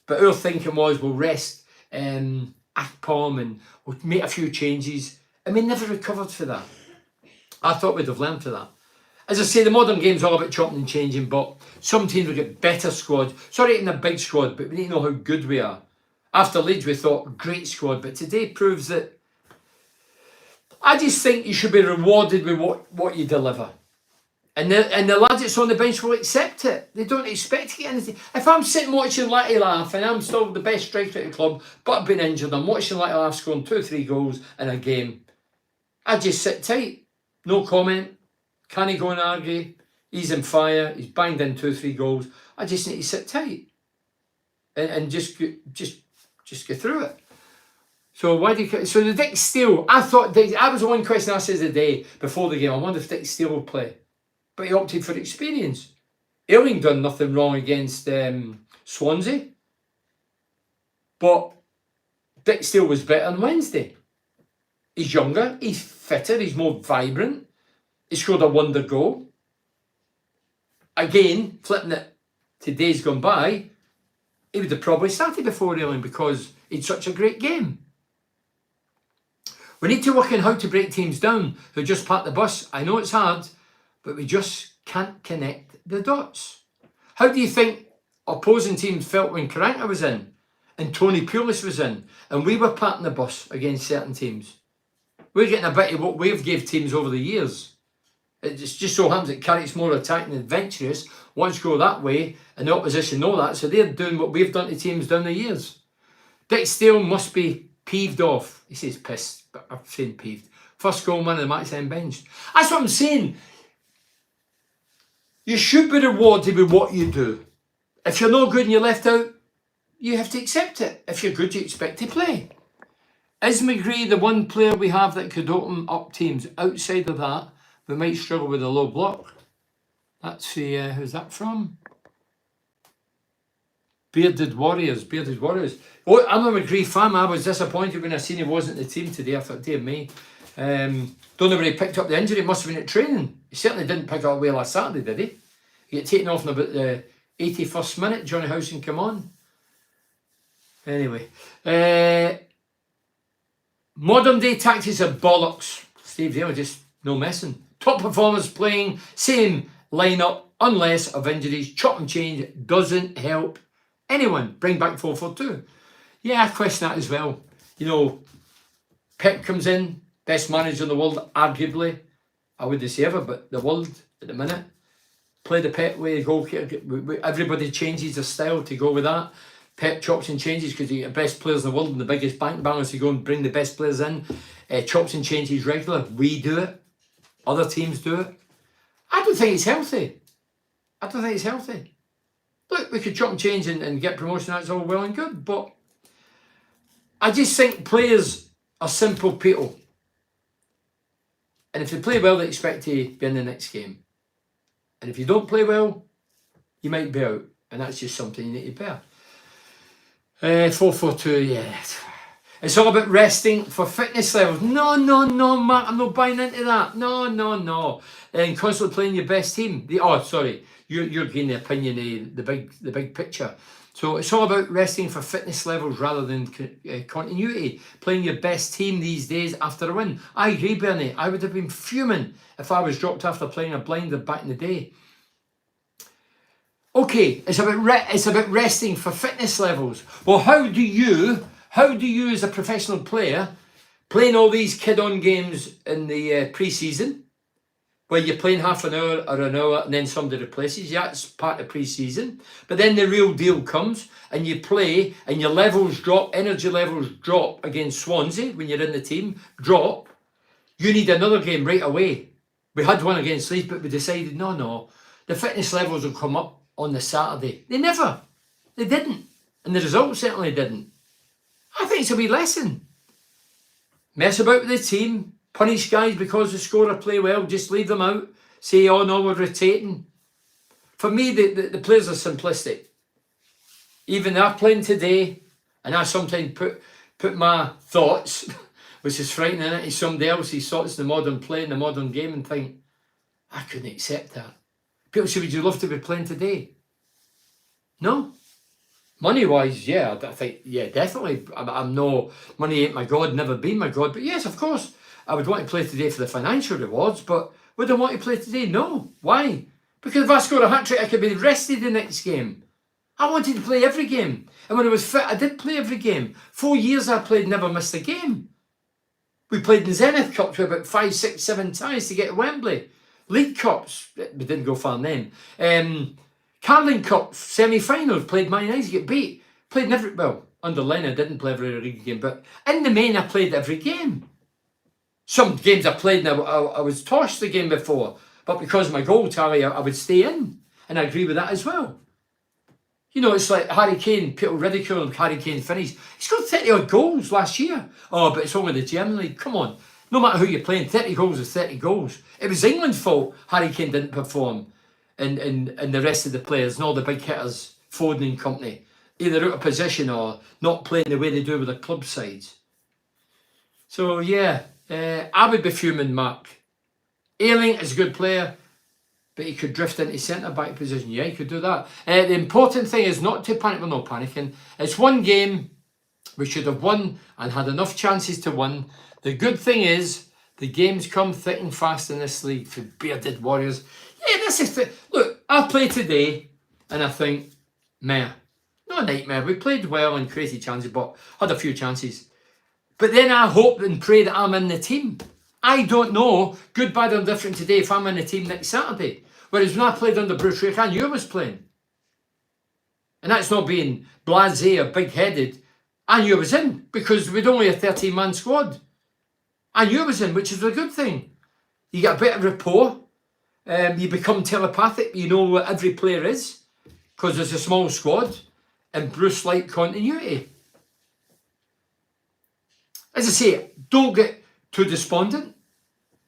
But our thinking was, we'll rest Akpom and we'll make a few changes. And we never recovered for that. I thought we'd have learned for that. As I say, the modern game's all about chopping and changing, but some teams will get better squads. Sorry, in a big squad, but we need to know how good we are. After Leeds, we thought, great squad, but today proves that I just think you should be rewarded with what you deliver. And the lads that's on the bench will accept it. They don't expect to get anything. If I'm sitting watching Latty laugh and I'm still the best striker at the club, but I've been injured, I'm watching Latty laugh scoring 2 or 3 goals in a game, I just sit tight. No comment. Can he go and argue? He's in fire. He's banged in 2 or 3 goals. I just need to sit tight and just go through it. So the Dick Steele, I thought that was the one question I said the day before the game. I wonder if Dick Steele will play, but he opted for experience. Erling done nothing wrong against Swansea, but Dick Steele was better on Wednesday. He's younger, he's fitter, he's more vibrant. He scored a wonder goal. Again, flipping it to days gone by, he would have probably started before Erling because he'd such a great game. We need to work on how to break teams down who just park the bus. I know it's hard, but we just can't connect the dots. How do you think opposing teams felt when Karanka was in and Tony Pulis was in and we were parking the bus against certain teams? We're getting a bit of what we've gave teams over the years. It just so happens that Carrick's more attacking and adventurous, wants to go that way, and the opposition know that, so they're doing what we've done to teams down the years. Dick Steele must be peeved off. He says pissed, but I'm saying peeved. First goal man of the match, then benched. That's what I'm saying. You should be rewarded with what you do. If you're not good and you're left out, you have to accept it. If you're good, you expect to play. Is McGree the one player we have that could open up teams? Outside of that, we might struggle with a low block. That's the, who's that from? Bearded Warriors. Oh, I'm a McGree fan. I was disappointed when I seen he wasn't in the team today. I thought, dear me. Don't know where he picked up the injury. It must have been at training. He certainly didn't pick up away last Saturday, did he? He got taken off in about the 81st minute. Johnny Howson come on. Anyway. Modern day tactics are bollocks. Steve, they were just no messing. Top performers playing same lineup unless of injuries. Chop and change doesn't help anyone. Bring back 4-4-2. Yeah, I question that as well. You know, Pep comes in, best manager in the world, arguably. I wouldn't say ever, but the world at the minute. Play the Pep way, goalkeeper. Everybody changes their style to go with that. Pep chops and changes because you get the best players in the world and the biggest bank balance to go and bring the best players in. Chops and changes regular. We do it. Other teams do it. I don't think it's healthy. Look, we could chop and change and get promotion. That's all well and good. But I just think players are simple people. And if they play well, they expect to be in the next game. And if you don't play well, you might be out. And that's just something you need to bear. 4-4-2, yeah. It's all about resting for fitness levels. No, Mark, I'm not buying into that. No. And constantly playing your best team. You're getting the opinion of the big picture. So it's all about resting for fitness levels rather than continuity. Playing your best team these days after a win. I agree, Bernie. I would have been fuming if I was dropped after playing a blinder back in the day. Okay, it's about resting for fitness levels. Well, how do you as a professional player playing all these kid-on games in the pre-season where you're playing half an hour or an hour and then somebody replaces you? That's part of pre-season. But then the real deal comes and you play and your levels drop, energy levels drop against Swansea when you're in the team, drop. You need another game right away. We had one against Leeds, but we decided, no, the fitness levels will come up on the Saturday. They didn't. And the results certainly didn't. I think it's a wee lesson. Mess about with the team, punish guys because they score or play well, just leave them out. Say, oh no, we're rotating. For me, the players are simplistic. Even they're playing today, and I sometimes put my thoughts, which is frightening, into somebody else's thoughts in the modern play, in the modern game, and think, I couldn't accept that. People say, would you love to be playing today? No. Money-wise, yeah, I think, yeah, definitely. I'm no, money ain't my God, never been my God. But yes, of course, I would want to play today for the financial rewards, but would I want to play today? No. Why? Because if I score a hat-trick, I could be rested the next game. I wanted to play every game. And when I was fit, I did play every game. 4 years I played, never missed a game. We played in Zenith Cups with about 5, 6, 7 ties to get to Wembley. League Cups, we didn't go far then. Carling Cup semi-finals, played Man United, get beat. Played in every, well, under Lennon I didn't play every league game, but in the main I played every game. Some games I played and I was tossed the game before, but because of my goal tally I would stay in. And I agree with that as well. You know, it's like Harry Kane, people ridicule him, Harry Kane finish. He scored 30 odd goals last year. Oh, but it's only the German League. Come on. No matter who you're playing, 30 goals is 30 goals. It was England's fault Harry Kane didn't perform. And the rest of the players and all the big hitters, Foden and company, either out of position or not playing the way they do with their club sides. So yeah, I would be fuming, Mark. Ayling is a good player, but he could drift into centre-back position. Yeah, he could do that. The important thing is not to panic. We're not panicking. It's one game. We should have won and had enough chances to win. The good thing is the games come thick and fast in this league for bearded warriors. Yeah, this is the look. I play today, and I think, meh, not a nightmare. We played well and crazy chances, but had a few chances. But then I hope and pray that I'm in the team. I don't know, good, bad, or different today if I'm in the team next Saturday. Whereas when I played under Bruce Rake, I knew I was playing, and that's not being blasé or big-headed. I knew I was in because we'd only a 13-man squad. I knew I was in, which is a good thing. You get a bit of rapport. You become telepathic. You know what every player is because there's a small squad and Bruce liked continuity. As I say, don't get too despondent,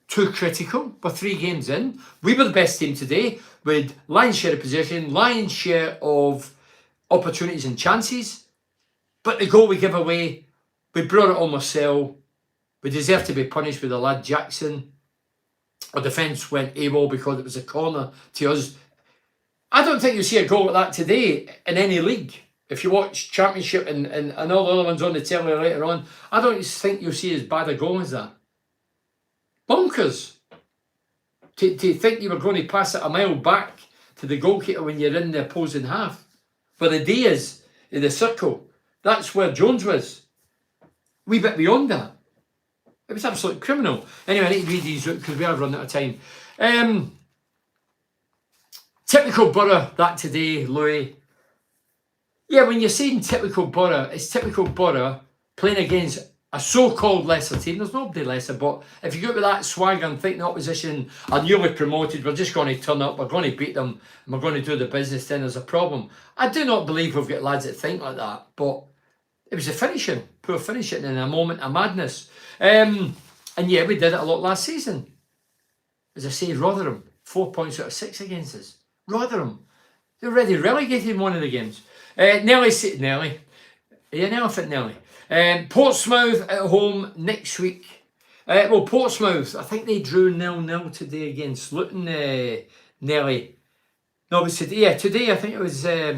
too critical. We're 3 games in. We were the best team today with lion's share of possession, lion's share of opportunities and chances. But the goal we give away, we brought it on ourselves. We deserve to be punished with the lad Jackson. Our defence went AWOL because it was a corner to us. I don't think you'll see a goal like that today in any league. If you watch Championship and all the other ones on the telly later on, I don't think you'll see as bad a goal as that. Bonkers. To think you were going to pass it a mile back to the goalkeeper when you're in the opposing half. Where the D is, in the circle. That's where Jones was. Wee bit beyond that. It was absolute criminal. Anyway, I need to read these because we have run out of time. Typical Borough, that today, Louis. Yeah, when you're saying typical Borough, it's typical Borough playing against a so-called lesser team. There's nobody lesser, but if you go with that swagger and think the opposition are newly promoted, we're just going to turn up, we're going to beat them, and we're going to do the business, then there's a problem. I do not believe we've got lads that think like that, but it was a finishing, poor finishing in a moment of madness. And yeah, we did it a lot last season. As I say, Rotherham, 4 points out of 6 against us. Rotherham, they're already relegated in one of the games. Nelly. Portsmouth at home next week. Well, Portsmouth, I think they drew 0-0 today against Luton. Nelly. No, it was today. Yeah, today I think it was. I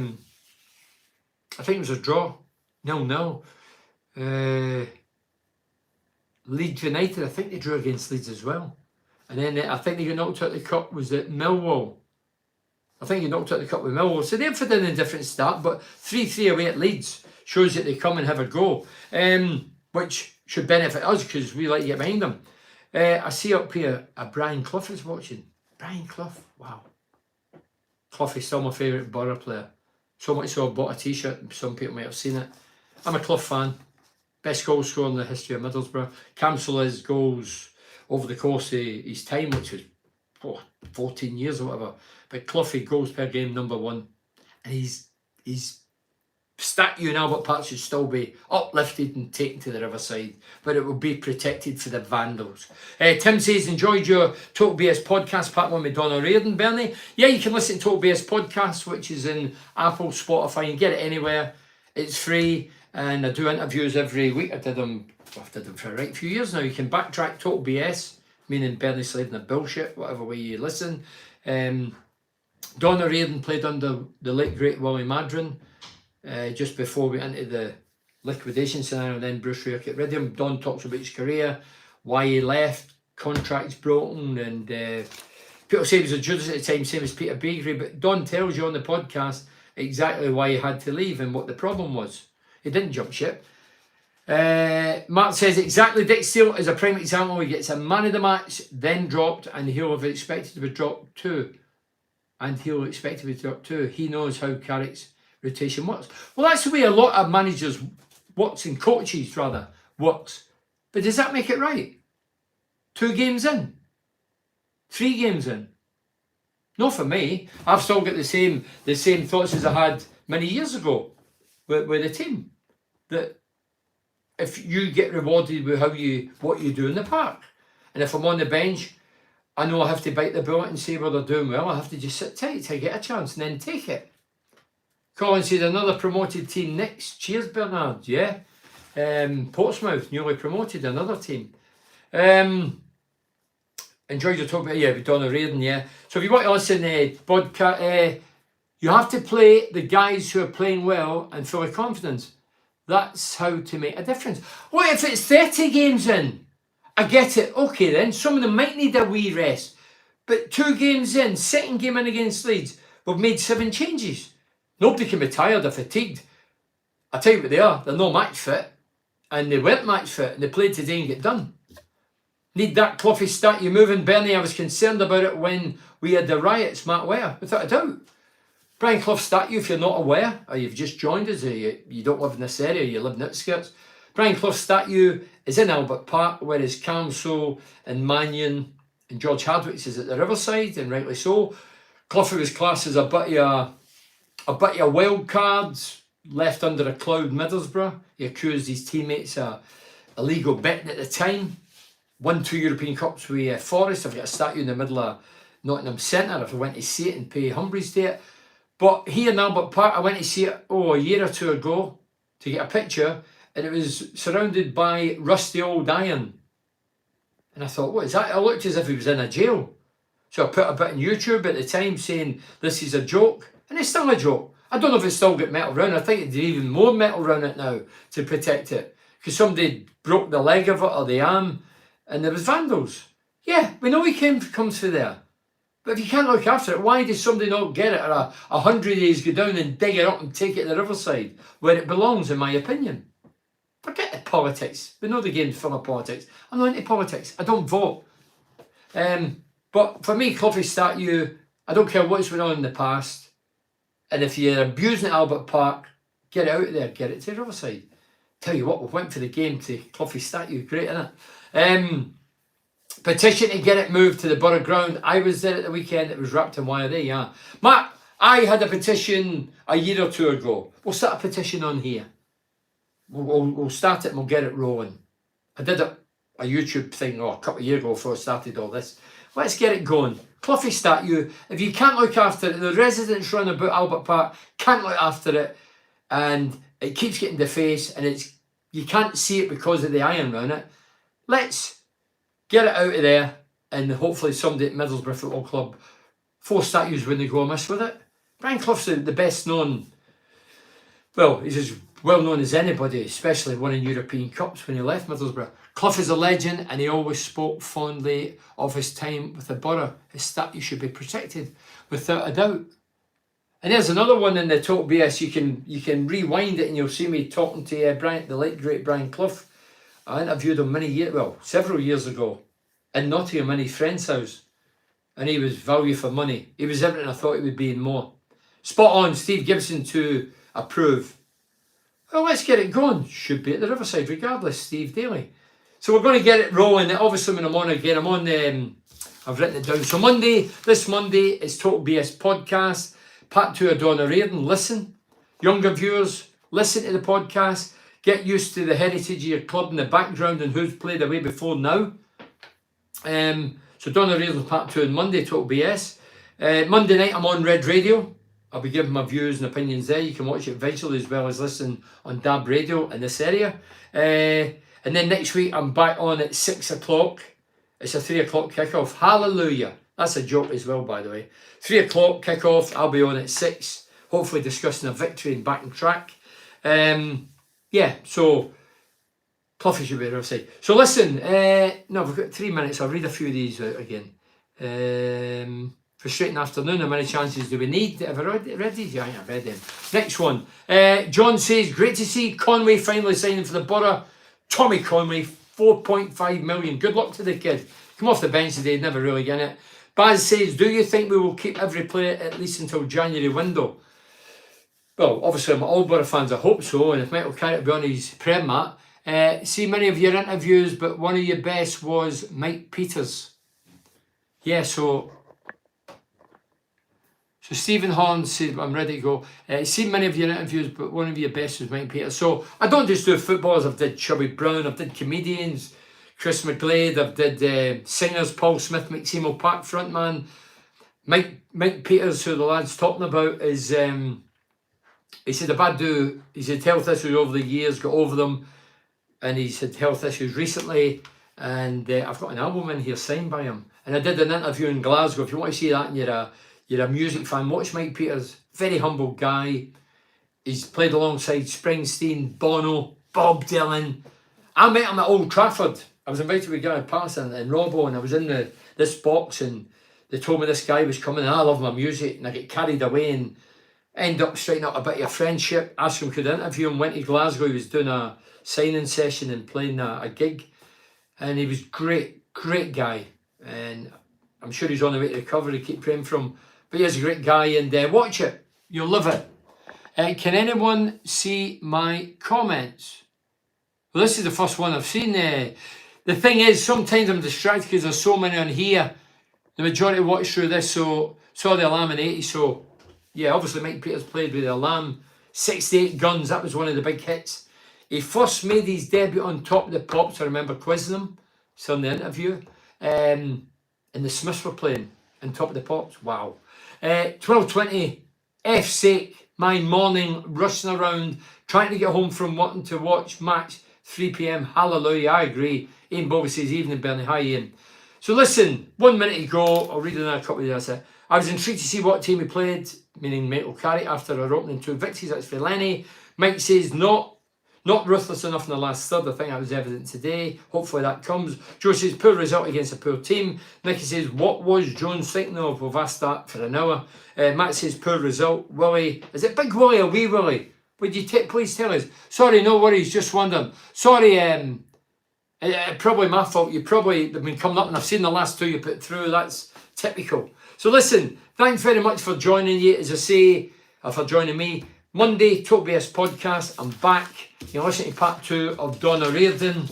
think it was a draw. 0-0. Leeds United, I think they drew against Leeds as well. And then I think they got knocked out of the cup, was at Millwall. I think they knocked out the cup with Millwall. So they've had a different start, but 3-3 away at Leeds shows that they come and have a go, which should benefit us because we like to get behind them. I see up here, Brian Clough is watching. Brian Clough, wow. Clough is still my favourite Borough player. So much so I bought a t-shirt, some people might have seen it. I'm a Clough fan. Best goal scorer in the history of Middlesbrough. Cancel his goals over the course of his time, which was 14 years or whatever. But Clough goals per game, #1. And he's statue in Albert Park should still be uplifted and taken to the riverside, but it will be protected for the vandals. Tim says, enjoyed your Total BS podcast, part 1 with Donna Reardon, Bernie. Yeah, you can listen to Total BS podcast, which is in Apple, Spotify. You can get it anywhere. It's free, and I do interviews every week. I've did them for a right few years now. You can backtrack Total BS, meaning Bernie Slavin and bullshit, whatever way you listen. Donna Reardon played under the late great Willie Madron just before we went into the liquidation scenario, and then Bruce Rea got rid of him. Don talks about his career, why he left, contracts broken, and people say he was a Judas at the time, same as Peter Beagrie, but Don tells you on the podcast exactly why he had to leave and what the problem was. He didn't jump ship. Mark says, exactly, Dick Steele is a prime example. He gets a man of the match, then dropped, and he'll have expected to be dropped too. He knows how Carrick's rotation works. Well, that's the way a lot of managers works, and coaches rather works. But does that make it right? 2 games in? 3 games in? Not for me. I've still got the same thoughts as I had many years ago with the team. That if you get rewarded with what you do in the park, and if I'm on the bench, I know I have to bite the bullet and say, well, they're doing well. I have to just sit tight till I get a chance and then take it. Colin said, another promoted team next. Cheers, Bernard. Yeah. Portsmouth, newly promoted, another team. Enjoyed your talk about, with Donna Reardon, yeah. So if you want to listen to you have to play the guys who are playing well and full of confidence. That's how to make a difference. What if it's 30 games in? I get it. Okay then, some of them might need a wee rest. But 2 games in, second game in against Leeds, we've made 7 changes. Nobody can be tired or fatigued. I tell you what they are. They're no match fit. And they weren't match fit. And they played today and get done. Need that Cloughy statue moving. Bernie, I was concerned about it when we had the riots, Matt Ware, without a doubt. Brian Clough statue, if you're not aware, or you've just joined us, or you don't live in this area, you live in outskirts. Brian Clough statue is in Albert Park, whereas Camso and Mannion and George Hardwick's is at the Riverside, and rightly so. Cloughy was classed as a bit of wild cards, left under a cloud Middlesbrough. He accused his teammates of illegal betting at the time. Won 2 European Cups with Forest. I've got a statue in the middle of Nottingham Centre if I went to see it and pay Humphreys Day it. But here in Albert Park, I went to see it a year or 2 ago to get a picture, and it was surrounded by rusty old iron. And I thought, what is that? It looked as if he was in a jail. So I put a bit on YouTube at the time saying this is a joke, and it's still a joke. I don't know if it's still got metal around. I think it's even more metal around it now to protect it, because somebody broke the leg of it or the arm, and there was vandals. Yeah, we know he comes through there. But if you can't look after it, why does somebody not get it, or 100 days go down and dig it up and take it to the Riverside, where it belongs, in my opinion? Forget the politics. We know the game's full of politics. I'm not into politics. I don't vote. But for me, Cloughy statue, I don't care what's went on in the past. And if you're abusing Albert Park, get it out of there. Get it to the Riverside. Tell you what, we went for the game to Cloughy statue. Great, isn't it? Petition to get it moved to the Borough Ground. I was there at the weekend. It was wrapped in wire there, yeah. Matt, I had a petition a year or 2 ago. We'll start a petition on here. We'll start it and we'll get it rolling. I did a YouTube thing a couple of years ago before I started all this. Let's get it going. Cloughy statue. If you can't look after it, the residents run about Albert Park can't look after it, and it keeps getting defaced, and you can't see it because of the iron around it. Let's get it out of there, and hopefully somebody at Middlesbrough Football Club, 4 statues wouldn't go amiss with it. Brian Clough's the best known, well, he's as well known as anybody, especially winning European Cups when he left Middlesbrough. Clough is a legend, and he always spoke fondly of his time with the Borough. His statue should be protected, without a doubt. And there's another one in the Total BS. You can rewind it and you'll see me talking to the late great Brian Clough. I interviewed him several years ago in Nottingham in his friend's house, and he was value for money. He was everything I thought he would be and more. Spot on. Steve Gibson to approve. Well, let's get it going. Should be at the Riverside regardless, Steve Daly. So we're going to get it rolling. Obviously when I'm on again, I've written it down. So this Monday is Total BS Podcast, part 2 of Donna Reardon. Listen, younger viewers, listen to the podcast, get used to the heritage of your club in the background and who's played away before now. So Donna Reardon part 2 on Monday, Total BS. Monday night I'm on Red Radio. I'll be giving my views and opinions there. You can watch it visually as well as listen on DAB Radio in this area. And then next week I'm back on at 6 o'clock. It's a 3 o'clock kickoff. Hallelujah. That's a joke as well, by the way. 3 o'clock kickoff. I'll be on at 6. Hopefully discussing a victory and back on track. Yeah, so Cluffy should be able to say. So listen, no, we've got 3 minutes. I'll read a few of these out again. Frustrating afternoon. How many chances do we need? Have I read these? Yeah, I've read them. Next one. John says, great to see Conway finally signing for the Borough. Tommy Conway, 4.5 million. Good luck to the kid. Come off the bench today, never really getting it. Baz says, do you think we will keep every player at least until January window? Well, obviously I'm all Borough fans, I hope so. And if Michael Carrick will be on his prem mat. See many of your interviews, but one of your best was Mike Peters. Yeah, so Stephen Horn said, I'm ready to go. Seen many of your interviews, but one of your best was Mike Peters. So I don't just do footballers. I've did Chubby Brown, I've did comedians, Chris McGlade, I've did singers, Paul Smith, McSeymour Park frontman. Mike Peters, who the lad's talking about, is he said he's had health issues over the years, got over them, and he's had health issues recently. And I've got an album in here signed by him. And I did an interview in Glasgow. If you want to see that and you're a music fan, watch Mike Peters. Very humble guy. He's played alongside Springsteen, Bono, Bob Dylan. I met him at Old Trafford. I was invited with Gary Patterson and Robbo, and I was in this box, and they told me this guy was coming, and I love my music, and I get carried away and end up striking up a bit of a friendship. Asked him could I interview him, went to Glasgow. He was doing a signing session and playing a gig, and he was great guy, and I'm sure he's on the way to recovery. Keep praying for him. But he's a great guy, and watch it. You'll love it. Can anyone see my comments? Well, this is the first one I've seen. The thing is, sometimes I'm distracted because there's so many on here. The majority watch through this, so saw the Alarm in 80. So, yeah, obviously Mike Peters played with the Alarm. 68 Guns, that was one of the big hits. He first made his debut on Top of the Pops. I remember quizzing him. It's on the interview. And the Smiths were playing on Top of the Pops. Wow. 12:20, F's sake, my morning, rushing around, trying to get home from wanting to watch match, 3 p.m, hallelujah, I agree. Ian Bobby says, evening Bernie, hi Ian. So listen, 1 minute to go, I'll read another couple of these. I was intrigued to see what team he played, meaning Michael Carrick, after our opening 2 victories. That's for Lenny. Mike says, not ruthless enough in the last third. I think that was evident today. Hopefully that comes. Joe says, poor result against a poor team. Nicky says, what was Jones thinking of? We've asked that for an hour. Matt says, poor result. Willie, is it Big Willie or Wee Willie? Would you please tell us? Sorry, no worries, just wondering. Sorry, probably my fault. You probably have been coming up and I've seen the last 2 you put through. That's typical. So listen, thanks very much for joining you, as I say, for joining me. Monday, Total BS podcast. I'm back. You're listening to part 2 of Donna Reardon,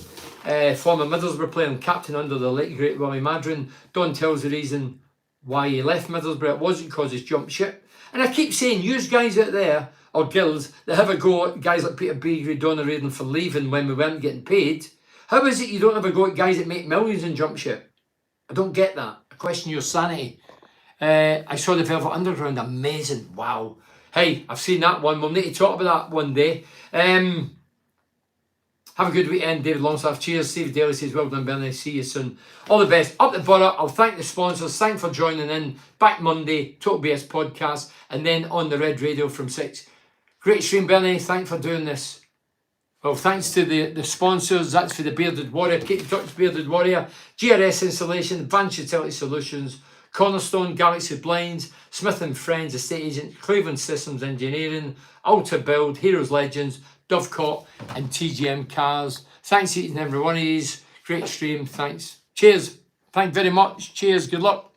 former Middlesbrough player and captain under the late great Willie Madron. Don tells the reason why he left Middlesbrough. It wasn't because he's jumped ship. And I keep saying, use guys out there, or guilds, that have a go at guys like Peter Beagrie, Donna Reardon for leaving when we weren't getting paid. How is it you don't have a go at guys that make millions and jump ship? I don't get that. I question your sanity. I saw the Velvet Underground. Amazing. Wow. Hey, I've seen that one. We'll need to talk about that one day. Have a good weekend, David Longstaff. Cheers. Steve Daly says, well done, Bernie. See you soon. All the best. Up the Borough. I'll thank the sponsors. Thanks for joining in. Back Monday, Total BS podcast, and then on the Red Radio from 6. Great stream, Bernie. Thanks for doing this. Well, thanks to the sponsors. That's for the Bearded Warrior, Katie Touch Bearded Warrior, GRS Installation, Advanced Utility Solutions, Cornerstone, Galaxy Blinds, Smith & Friends, Estate Agent, Cleveland Systems Engineering, Alta Build, Heroes Legends, Dovecot and TGM Cars. Thanks to each and every one of these. Great stream. Thanks. Cheers. Thank you very much. Cheers. Good luck.